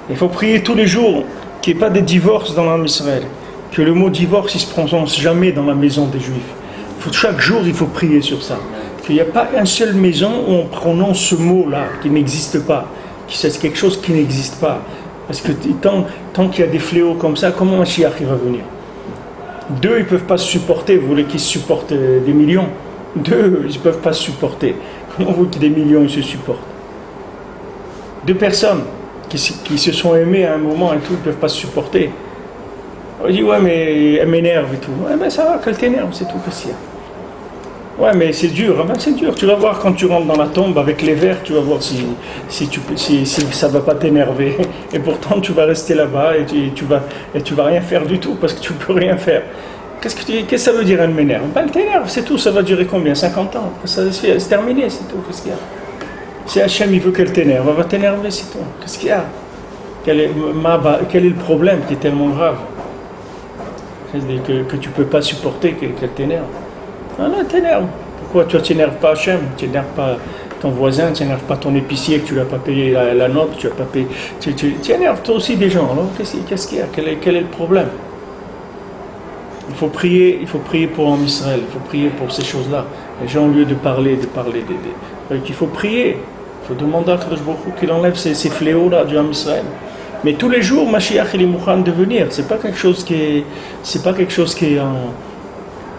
Il faut prier tous les jours qu'il n'y ait pas de divorce dans l'âme Israël. Que le mot divorce, il ne se prononce jamais dans la maison des Juifs. Chaque jour, il faut prier sur ça. Qu'il n'y a pas une seule maison où on prononce ce mot-là, qui n'existe pas. C'est quelque chose qui n'existe pas. Parce que tant qu'il y a des fléaux comme ça, comment Mashiach va venir? Deux, ils ne peuvent pas se supporter. Vous voulez qu'ils se supportent des millions? Deux, ils ne peuvent pas se supporter. Comment vous que des millions ils se supportent? Deux personnes qui se sont aimées à un moment et tout, ils ne peuvent pas se supporter. On dit ouais mais elle m'énerve et tout. Ouais mais ça va, qu'elle t'énerve, c'est tout qu'est-ce qu'il y a. Ouais mais c'est dur, ben c'est dur. Tu vas voir quand tu rentres dans la tombe avec les vers, tu vas voir si ça va pas t'énerver. Et pourtant tu vas rester là-bas et tu vas rien faire du tout parce que tu peux rien faire. Qu'est-ce que ça veut dire elle m'énerve? Ben elle t'énerve, c'est tout. Ça va durer combien? 50 ans. Après ça c'est terminé, c'est tout. Qu'est-ce qu'il y a? Si Hachem il veut qu'elle t'énerve, elle va t'énerver, c'est tout. Qu'est-ce qu'il y a? Quel est le problème qui est tellement grave? Que tu ne peux pas supporter qu'elle t'énerve. Ah non, elle t'énerve. Pourquoi tu n'énerves pas Hachem? Tu n'énerves pas ton voisin, tu n'énerves pas ton épicier que tu n'as pas payé la note, tu n'as pas payé. Tu énerves toi aussi des gens. Alors qu'est-ce qu'il y a? Quel est le problème? Il faut prier pour en Israël, il faut prier pour ces choses-là. Les gens, au lieu de parler il faut prier. Il faut demander à Kadosh Baruch Hu qu'il enlève ces fléaux-là du Ham Israël. Mais tous les jours, Mashiach il est mouchan de venir. C'est pas quelque chose qui est en.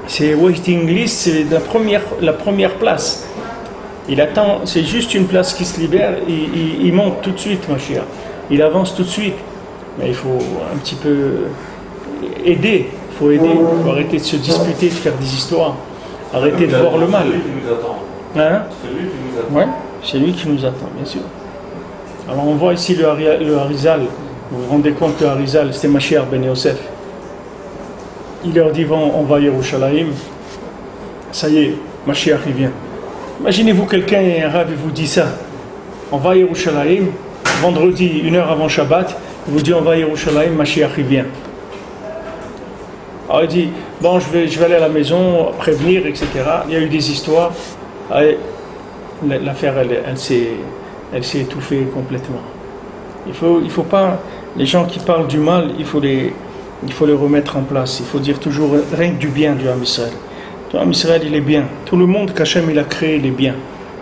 C'est waiting list, c'est la première place. Il attend, c'est juste une place qui se libère. Il monte tout de suite, Mashiach. Il avance tout de suite. Mais il faut un petit peu aider. Il faut arrêter de se disputer, de faire des histoires. Arrêter de voir le mal. C'est lui qui nous attend. Hein? C'est lui qui nous attend. Ouais, c'est lui qui nous attend, bien sûr. Alors on voit ici le Harizal. Vous vous rendez compte que le Harizal, c'était Mashiach ben Yosef. Il leur dit on va à Yerushalayim. Ça y est, Mashiach il vient. Imaginez-vous quelqu'un, un rav, il vous dit ça. On va à Yerushalayim, vendredi, 1 heure avant Shabbat, il vous dit on va à Yerushalayim, Mashiach il vient. Alors il dit bon, je vais aller à la maison, prévenir, etc. Il y a eu des histoires. L'affaire, elle s'est étouffée complètement. Il faut pas, les gens qui parlent du mal, il faut les remettre en place. Il faut dire toujours rien que du bien du Ham Israël. Le Ham Israël, il est bien. Tout le monde qu'Hachem il a créé, il est bien.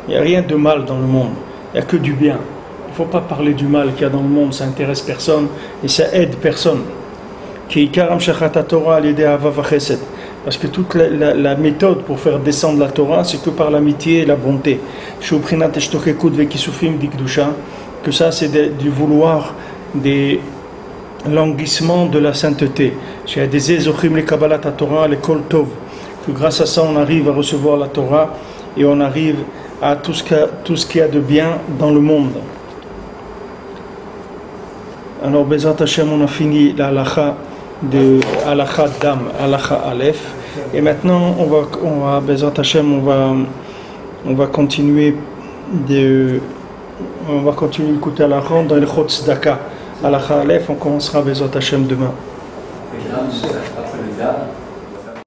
Il n'y a rien de mal dans le monde. Il n'y a que du bien. Il ne faut pas parler du mal qu'il y a dans le monde, ça n'intéresse personne et ça aide personne. Parce que toute la méthode pour faire descendre la Torah, c'est que par l'amitié et la bonté. Que ça, c'est du vouloir des languissements de la sainteté. Que grâce à ça, on arrive à recevoir la Torah et on arrive à tout ce qu'il y a de bien dans le monde. Alors, Bezrat Hashem, on a fini la halakha de halakha dam, halakha aleph. Et maintenant, on va Bezrat Hashem, on va continuer écouter halakha dans le Chot Tzedaka. Halakha aleph, on commencera Bezrat Hashem demain.